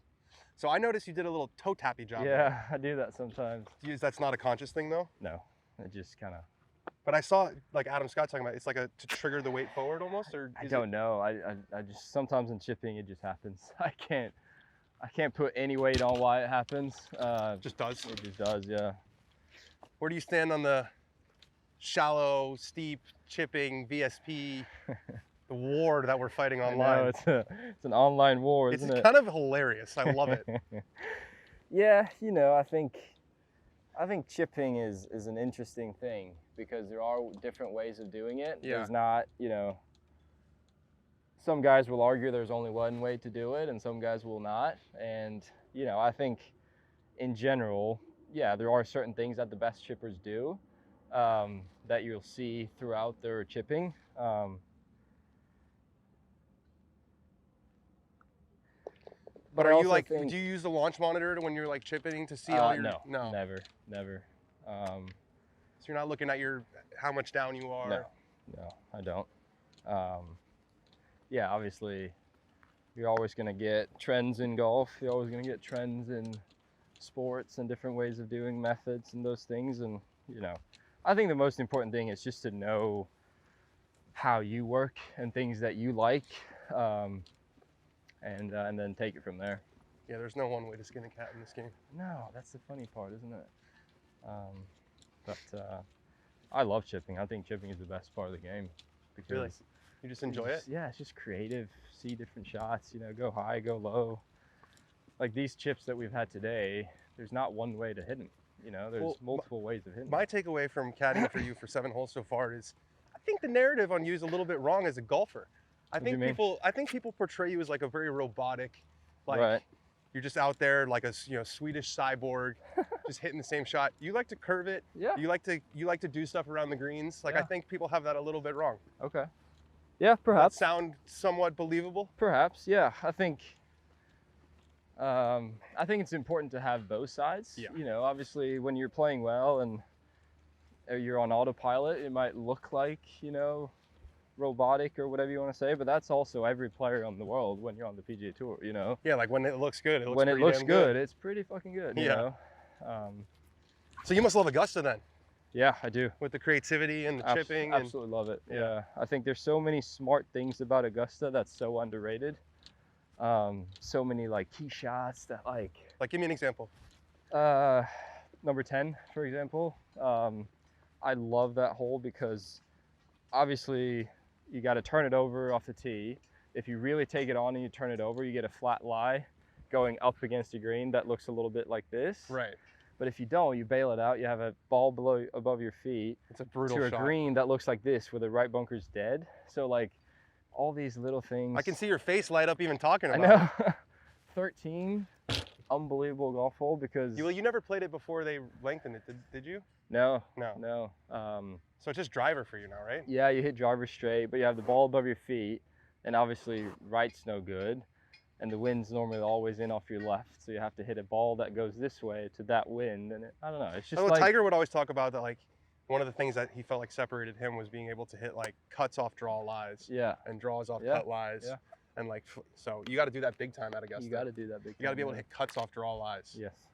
So I noticed you did a little toe tappy job. Yeah, I do that sometimes. That's not a conscious thing though? No, it just kind of. But I saw like Adam Scott talking about it's like to trigger the weight forward almost, or I don't know. I just sometimes in chipping it just happens. I can't put any weight on why it happens. Just does. It just does, yeah. Where do you stand on the shallow, steep chipping VSP, the war that we're fighting online? I know, it's an online war, It's isn't it? kind of hilarious. I love it. Yeah, you know, I think chipping is an interesting thing because there are different ways of doing it. Yeah. There's not, you know, some guys will argue there's only one way to do it and some guys will not. And, you know, I think in general, yeah, there are certain things that the best chippers do that you'll see throughout their chipping. But I are you also like, think- do you use the launch monitor when you're like chipping to see all your? No, never. So you're not looking at how much down you are. No, I don't. Yeah, obviously, you're always going to get trends in golf. You're always going to get trends in sports and different ways of doing methods and those things. And, you know, I think the most important thing is just to know how you work and things that you like, and then take it from there. Yeah, there's no one way to skin a cat in this game. No, that's the funny part, isn't it? I love chipping. I think chipping is the best part of the game. Because Really? You just enjoy it? Yeah, it's just creative. See different shots, you know, go high, go low. Like these chips that we've had today, there's not one way to hit them. You know, there's multiple ways of hitting them. My takeaway from caddying for you for 7 holes so far is, I think the narrative on you is a little bit wrong as a golfer. I think people portray you as like a very robotic, like Right. you're just out there like a Swedish cyborg, just hitting the same shot. You like to curve it. Yeah. You like to do stuff around the greens. Like I Yeah. think people have that a little bit wrong. Okay. Yeah, Does perhaps. that sound somewhat believable? Perhaps, yeah. I think it's important to have both sides. Yeah. You know, obviously when you're playing well and you're on autopilot, it might look like, you know, robotic or whatever you want to say, but that's also every player in the world when you're on the PGA Tour, you know. Yeah, like when it looks good, When it pretty looks damn good, it's pretty fucking good, you Yeah. know. So you must love Augusta then, Yeah, I do. with the creativity and the chipping. And Absolutely love it. Yeah. Yeah. I think there's so many smart things about Augusta that's so underrated. So many like key shots that like give me an example. number 10, for example. I love that hole because obviously you got to turn it over off the tee. If you really take it on and you turn it over, you get a flat lie going up against the green that looks a little bit like this. Right. But if you don't, you bail it out. You have a ball above your feet It's a brutal to a shot. green that looks like this, where the right bunker's dead. So like all these little things. I can see your face light up even talking I about it. know. 13, unbelievable golf hole because You never played it before they lengthened it, did you? no. No. So it's just driver for you now, right? Yeah, you hit driver straight, but you have the ball above your feet, and obviously right's no good, and the wind's normally always in off your left, so you have to hit a ball that goes this way to that wind, and I don't know, it's just like Tiger would always talk about that, like one of the things that he felt like separated him was being able to hit like cuts off draw lies yeah, and draws off Yeah. cut lies, Yeah. and like so you got to do that big time at Augusta. you got to do that big. You got to be able to time, hit cuts off draw lies. Yes.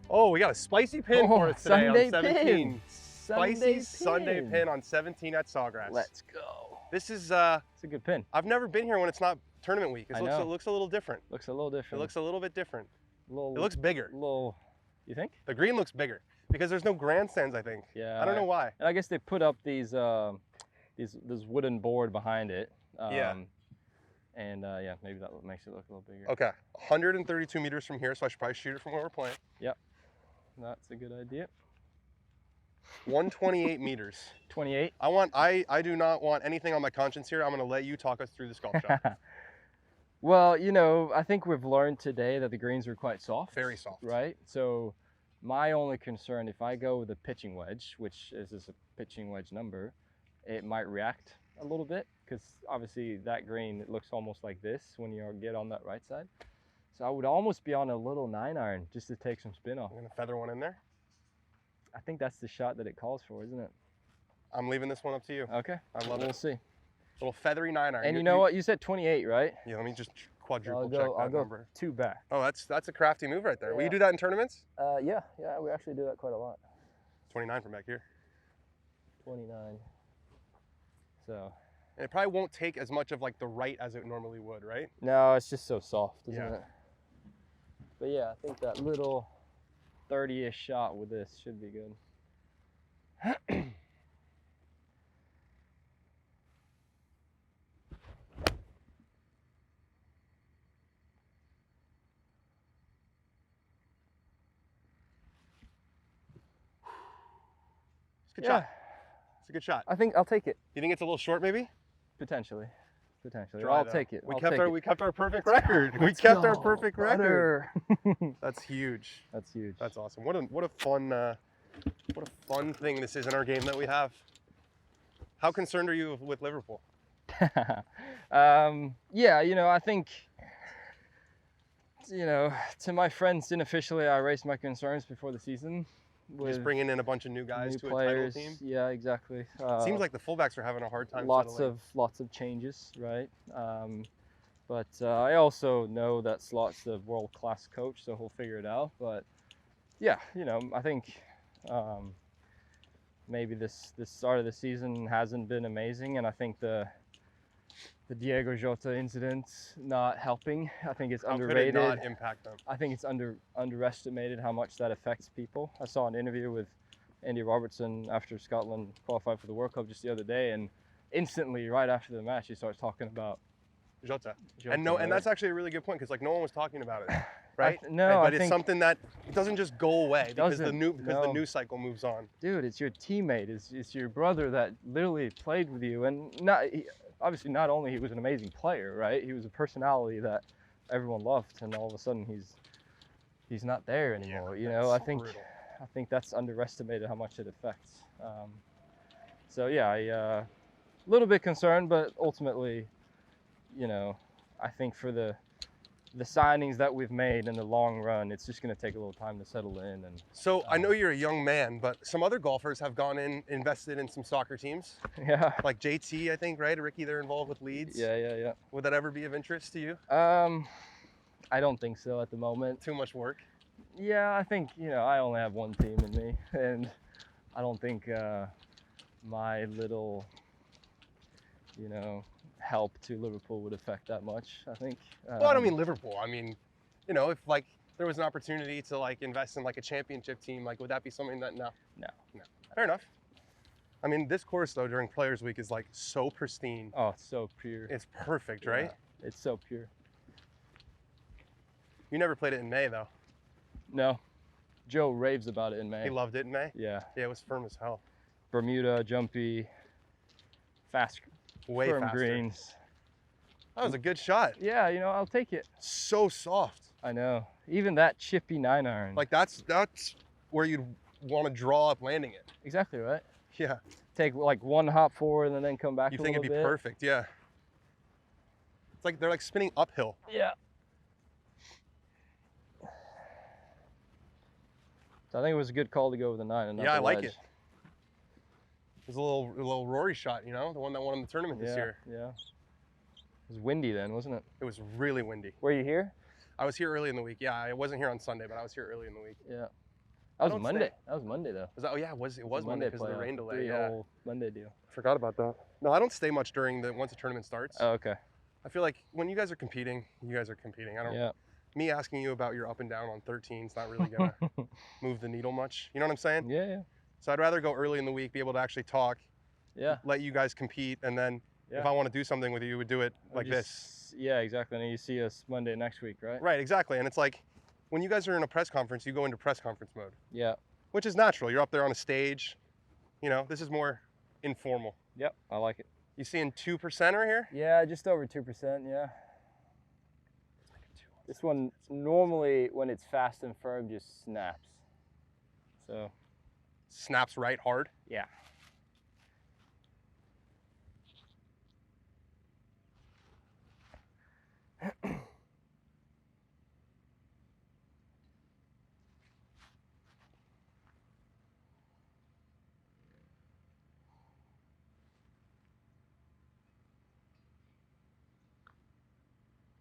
Oh, we got a spicy pin for us today Sunday on 17. pin. Spicy Sunday pin on 17 at Sawgrass. Let's go. This is It's a good pin. I've never been here when it's not tournament week. I It know. looks a little different. Looks a little It different. looks a little bit different. little. It looks bigger. little. You think? The green looks bigger because there's no grandstands, I think. Yeah. I don't know why. And I guess they put up these this wooden board behind it. Yeah. And yeah, maybe that makes it look a little bigger. Okay, 132 meters from here, so I should probably shoot it from where we're playing. That's a good idea. 128 meters. 28. I do not want anything on my conscience here. I'm going to let you talk us through this golf shot. Well, you know, I think we've learned today that the greens are quite soft. Very soft. Right? So my only concern, if I go with a pitching wedge, which is a pitching wedge number, it might react a little bit because obviously that green, it looks almost like this when you get on that right side. So I would almost be on a little 9-iron just to take some spin off. I'm going to feather one in there. I think that's the shot that it calls for, isn't it? I'm leaving this one up to you. Okay. I love We'll it. see. Little feathery 9-iron. And you know what? You said 28, right? Yeah, let me just quadruple check that number. 2 back. Oh, that's a crafty move right there. Will you Yeah. do that in tournaments? Yeah, we actually do that quite a lot. 29 from back here. 29. So. And it probably won't take as much of like the right as it normally would, right? No, it's just so soft, isn't Yeah. it? But yeah, I think that little 30-ish shot with this should be good. It's a good shot. It's a good shot. I think I'll take it. You think it's a little short, maybe? Potentially. Dry, I'll though. take it. We I'll kept our perfect record. We Let's kept our go, perfect record. butter. That's huge. That's huge. That's awesome. What a fun thing this is in our game that we have. How concerned are you with Liverpool? Yeah, I think, to my friends unofficially, I raised my concerns before the season. Just bringing in a bunch of new guys new to players. a title team. Yeah, exactly. Seems like the fullbacks are having a hard time. lots settling. of changes, right? But I also know that Slot's a world-class coach, so he'll figure it out. But yeah, I think maybe this start of the season hasn't been amazing, and I think the Diego Jota incident not helping. I think it's underrated. How could it not impact them? I think it's underestimated how much that affects people. I saw an interview with Andy Robertson after Scotland qualified for the World Cup just the other day, and instantly, right after the match, he starts talking about Jota. Jota, And right? that's actually a really good point because like no one was talking about it, right? No, but I it's think, something that doesn't just go away because the no. news cycle moves on. Dude, it's your teammate, it's your brother that literally played with you, and obviously not only he was an amazing player, right? He was a personality that everyone loved, and all of a sudden he's not there anymore. Yeah, I think that's underestimated how much it affects. So yeah, a little bit concerned, but ultimately, I think for the signings that we've made in the long run, it's just going to take a little time to settle in. And So I know you're a young man, but some other golfers have gone invested in some soccer teams. yeah, Like JT, I think, right? Ricky, they're involved with Leeds. yeah. Would that ever be of interest to you? I don't think so at the moment. Too much work? Yeah, I think, I only have one team in me, and I don't think my little, help to Liverpool would affect that much, I think. Well, I don't mean Liverpool. I mean, if like there was an opportunity to like invest in like a championship team, like would that be something that no? Fair enough. I mean, this course though during Players Week is like so pristine. Oh, it's so pure. It's perfect, right? Yeah, it's so pure. You never played it in May though. No, Joe raves about it in May. He loved it in May? Yeah. Yeah, it was firm as hell. Bermuda, jumpy, fast, Way firm faster. greens. That was a good shot. Yeah, I'll take it. So soft. I know. Even that chippy 9-iron. Like that's where you'd want to draw up landing it. Exactly right. Yeah. Take like one hop forward and then come back You a think little it'd be bit. perfect, yeah. It's like they're like spinning uphill. Yeah. So I think it was a good call to go with the 9 and not Yeah, the I like wedge. it. It was a little Rory shot, the one that won in the tournament this year. Yeah. It was windy then, wasn't it? It was really windy. Were you here? I was here early in the week. Yeah, I wasn't here on Sunday, but I was here early in the week. Yeah. That was don't Monday. stay. That was Monday though. Was that, oh yeah, it was Monday because of the rain delay. Yeah. Whole Monday deal. Forgot about that. No, I don't stay much once the tournament starts. Oh, okay. I feel like when you guys are competing, you guys are competing. I don't. Yeah. Me asking you about your up and down on 13 is not really gonna move the needle much. You know what I'm saying? Yeah. So I'd rather go early in the week, be able to actually talk, Yeah. let you guys compete, and then Yeah. if I want to do something with you, we would do it like this. Yeah, exactly. And you see us Monday next week, right? Right, exactly. And it's like when you guys are in a press conference, you go into press conference mode, Yeah. which is natural. You're up there on a stage. This is more informal. Yep. I like it. You seeing 2% right here? Yeah, just over 2%. Yeah. This one normally, when it's fast and firm, just snaps. So. Snaps right hard. Yeah.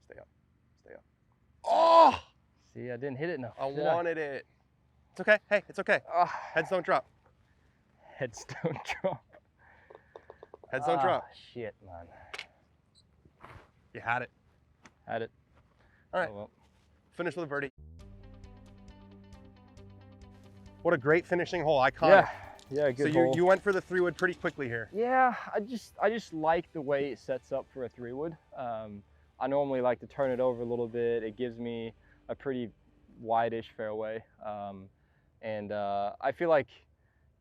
Stay up. See, I didn't hit it enough. I did wanted it. It's okay. Hey, it's okay. Ah, Heads don't drop. heads don't drop. Heads don't drop. Shit, man. You had it. Had it. All right. Oh, well. Finish with a birdie. What a great finishing hole. Iconic. Yeah. Yeah, good So hole. you went for the 3-wood pretty quickly here. Yeah, I just like the way it sets up for a 3-wood. I normally like to turn it over a little bit. It gives me a pretty wide-ish fairway. And I feel like,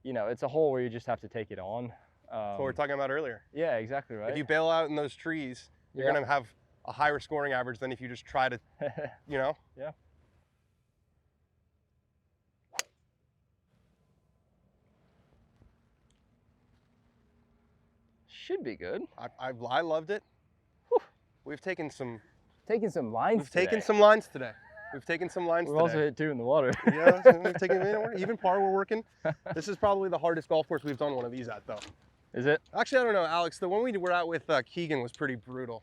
you know, it's a hole where you just have to take it on. That's what we were talking about earlier. Yeah, exactly right. If you bail out in those trees, you're going to have a higher scoring average than if you just try to, you know? Yeah. Should be good. I loved it. Whew. We've taken some lines. We've taken some lines today. We've taken some lines We've today. also hit 2 in the water. Yeah, we've taken even par. We're working. This is probably the hardest golf course we've done one of these at, though. Is it? Actually, I don't know, Alex. The one we were at with Keegan was pretty brutal.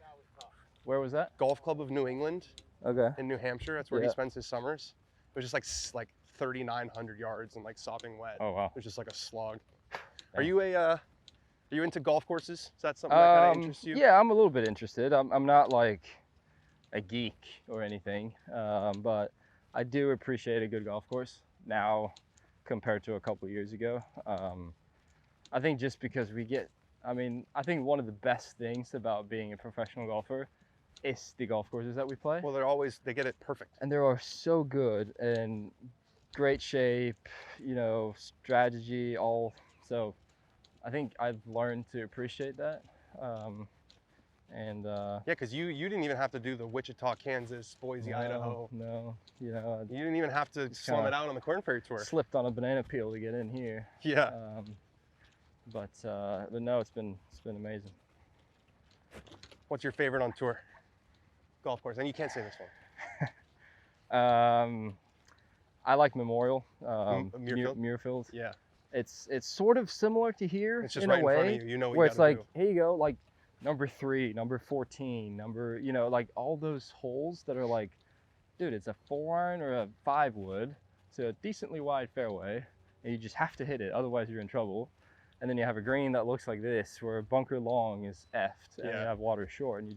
Where was that? Golf Club of New England Okay. in New Hampshire. That's where he Yeah. spends his summers. It was just like 3,900 yards and like sopping wet. Oh wow. It was just like a slog. Yeah. Are you into golf courses? Is that something that kind of interests you? Yeah, I'm a little bit interested. I'm not like a geek or anything, but I do appreciate a good golf course now compared to a couple years ago. I think just because I think one of the best things about being a professional golfer is the golf courses that we play. Well, they get it perfect. And they are so good and great shape, you know, strategy, all. So I think I've learned to appreciate that. Yeah, because you didn't even have to do the Wichita, Kansas, Boise, Idaho. No, you know, You didn't even have to slum it out on the Corn Ferry Tour. slipped on a banana peel to get in here. Yeah. But no, it's been amazing. What's your favorite on tour? Golf course, and you can't say this one. I like Memorial, Muirfield? Muirfield. Yeah. It's sort of similar to here It's just in right a in way, front of you. You know what where you it's gotta like, here you go, like number 3, number 14, you know, like all those holes that are like, dude, it's a 4-iron or a 5-wood, so a decently wide fairway, and you just have to hit it, otherwise you're in trouble. And then you have a green that looks like this, where a bunker long is effed, and you have water short, and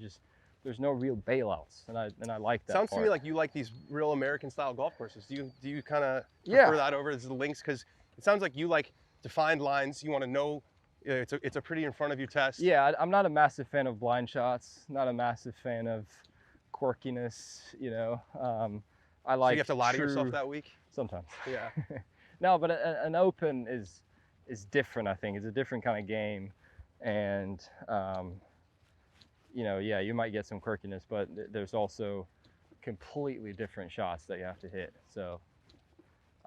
there's no real bailouts, and I like that. Sounds part. to me like you like these real American style golf courses. Do you kind of Yeah. prefer that over the links? Because it sounds like you like defined lines. You want to know it's a pretty in front of you test. Yeah, I'm not a massive fan of blind shots, not a massive fan of quirkiness, you know. I like So you have to lie to yourself that week? Sometimes. Yeah. No, but an open is different, I think. It's a different kind of game. And, you know, yeah, you might get some quirkiness, but there's also completely different shots that you have to hit. So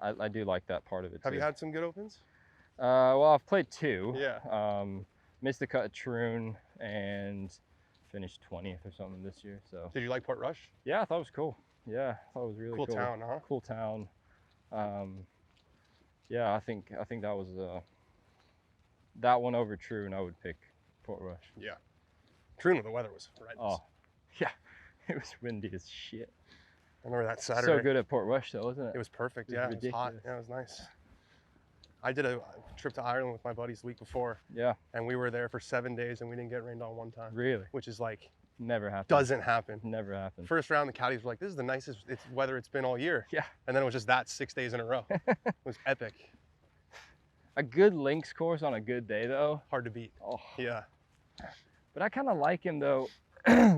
I do like that part of it, Have too. you had some good opens? Well, I've played 2. Yeah. Missed the cut at Troon and finished 20th or something this year. So Did you like Port Rush? yeah, I thought it was cool. Yeah, I thought it was really cool. Cool town, huh? Cool town. Yeah, I think that was that one over Troon. I would pick Port Rush. Yeah. Troon, the weather was horrendous. Oh, yeah, it was windy as shit. I remember that Saturday. So good at Port Rush, though, wasn't it? It was perfect. It was Yeah, it was hot. ridiculous. Yeah, it was nice. I did a trip to Ireland with my buddies the week before, Yeah, and we were there for 7 days, and we didn't get rained on one time, really. which is like Never happened. doesn't happen. Never happened. First round, the caddies were like, "This is the nicest weather it's been all year." Yeah. And then it was just that 6 days in a row. It was epic. A good links course on a good day, though. Hard to beat. Oh. Yeah. But I kind of like him, though,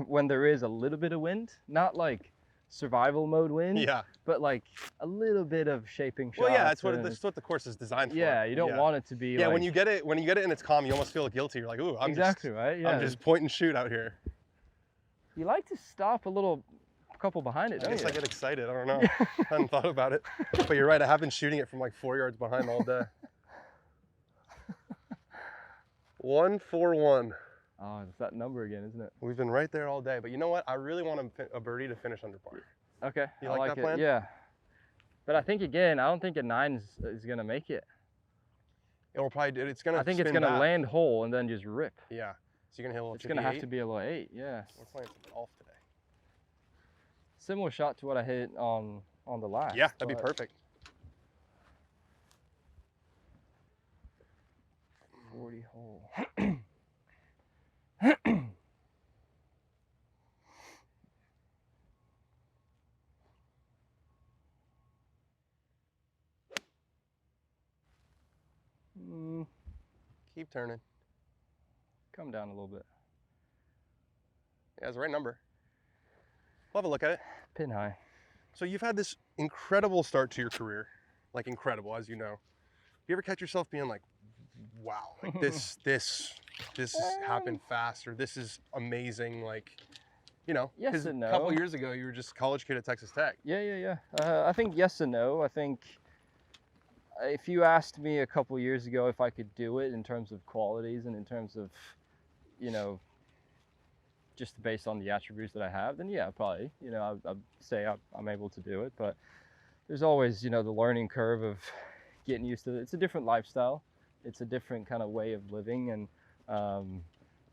when there is a little bit of wind. Not like survival mode wind, Yeah. but like a little bit of shaping shots. Well, yeah, that's what and- the course is designed for. Yeah, you don't want it to be Yeah, like... when you get it and it's calm, you almost feel guilty. You're like, "Ooh, I'm exactly, right? Yeah. I'm just point and shoot out here." You like to stop a couple behind it, I don't guess you? I get excited. I don't know. I hadn't thought about it. But you're right. I have been shooting it from like 4 yards behind all day. 141. Oh, it's that number again, isn't it? We've been right there all day. But you know what? I really want a birdie to finish under par. Okay, You I like like that it. plan? Yeah. But I think, again, I don't think a 9 is going to make it. It will probably. It's gonna. I think it's spin going to back. land whole and then just rip. Yeah. So you're gonna hit a little. It's going to have to 58. be a little 8, yeah. We're playing some golf today. Similar shot to what I hit on on the last. Yeah, that'd be but perfect. 40 hole. Keep turning. Come down a little bit. Yeah, it's the right number. We'll have a look at it. Pin high. So you've had this incredible start to your career, like incredible, as you know. You ever catch yourself being like, wow, like this happened fast, or this is amazing, like, you know? Yes 'cause and no. A couple years ago, you were just a college kid at Texas Tech. Yeah. I think yes and no. I think if you asked me a couple years ago if I could do it in terms of qualities and in terms of, you know, just based on the attributes that I have, then yeah, probably, you know, I'd say I'm able to do it. But there's always, you know, the learning curve of getting used to it. It's a different lifestyle. It's a different kind of way of living. And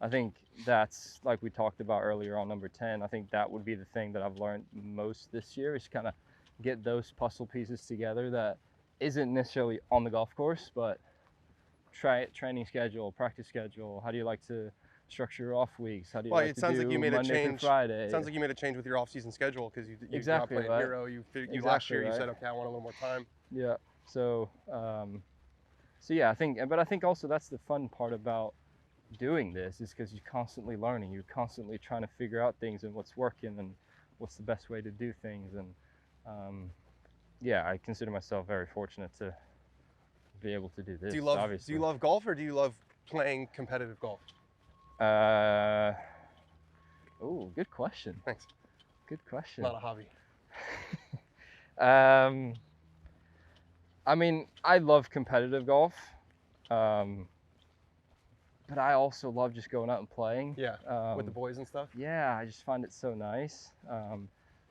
I think that's, like we talked about earlier on number 10, I think that would be the thing that I've learned most this year, is kind of get those puzzle pieces together that isn't necessarily on the golf course, but training schedule, practice schedule. How do you like to structure your off weeks? How do you like to do Monday through Friday? It sounds like you made a change with your off-season schedule, because you're Exactly, not playing right. Hero. You Exactly, last year you right. said, okay, I want a little more time. Yeah. So yeah, I think also that's the fun part about doing this, is because you're constantly learning. You're constantly trying to figure out things and what's working and what's the best way to do things. And yeah, I consider myself very fortunate to be able to do this. Do you love golf, or do you love playing competitive golf? Oh, good question. Thanks. Good question. Not a hobby. I mean, I love competitive golf, but I also love just going out and playing. Yeah, with the boys and stuff. Yeah, I just find it so nice.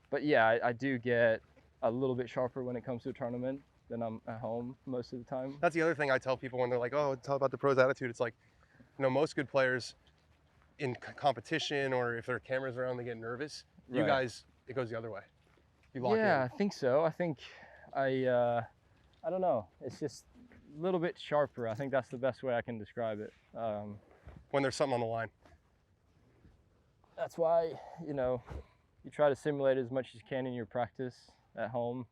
But yeah, I do get a little bit sharper when it comes to a tournament than I'm at home most of the time. That's the other thing I tell people when they're like, oh, it's all about the pros attitude. It's like, you know, most good players in competition, or if there are cameras around, they get nervous. You Right. guys, it goes the other way. You lock Yeah, in. I think so. I think I don't know. It's just a little bit sharper. I think that's the best way I can describe it. When there's something on the line. That's why, you know, you try to simulate as much as you can in your practice at home.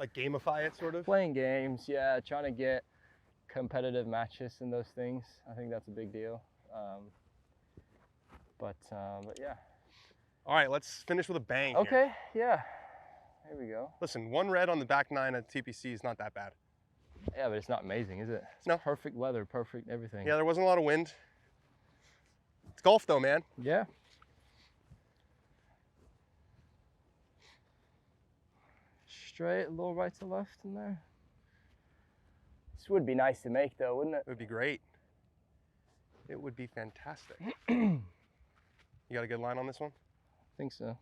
Like gamify it, sort of. Playing games, yeah, trying to get competitive matches and those things. I think that's a big deal. But yeah. All right, let's finish with a bang. Okay, yeah. Here we go. Listen, 1 red on the back 9 at TPC is not that bad. Yeah, but it's not amazing, is it? It's No. perfect weather, perfect everything. Yeah, there wasn't a lot of wind. It's golf though, man. Yeah. Straight, a little right to left in there. This would be nice to make though, wouldn't it? It would be great. It would be fantastic. You got a good line on this one? I think so.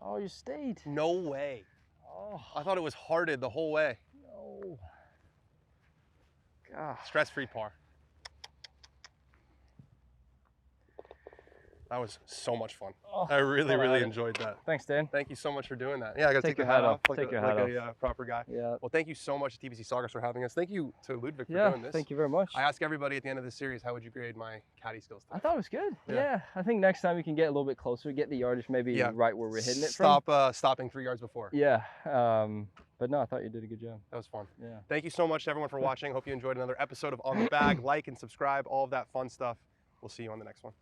Oh, you stayed. No way. Oh, I thought it was hearted the whole way. no. God. Stress-free par. That was so much fun. Oh, I really, all really right. enjoyed that. Thanks, Dan. Thank you so much for doing that. Yeah, I got to Take take the your hat hat off. off. Take your hat a proper guy. Yeah. Well, thank you so much to TPC Sawgrass for having us. Thank you to Ludvig for Yeah, doing this. thank you very much. I ask everybody at the end of this series, how would you grade my caddy skills today? I thought it was good. Yeah. Yeah. I think next time we can get a little bit closer, get the yardage maybe Yeah. right where we're hitting it from. Stopping 3 yards before. Yeah. But no, I thought you did a good job. That was fun. Yeah. Thank you so much to everyone for watching. Hope you enjoyed another episode of On the Bag. Like and subscribe, all of that fun stuff. We'll see you on the next one.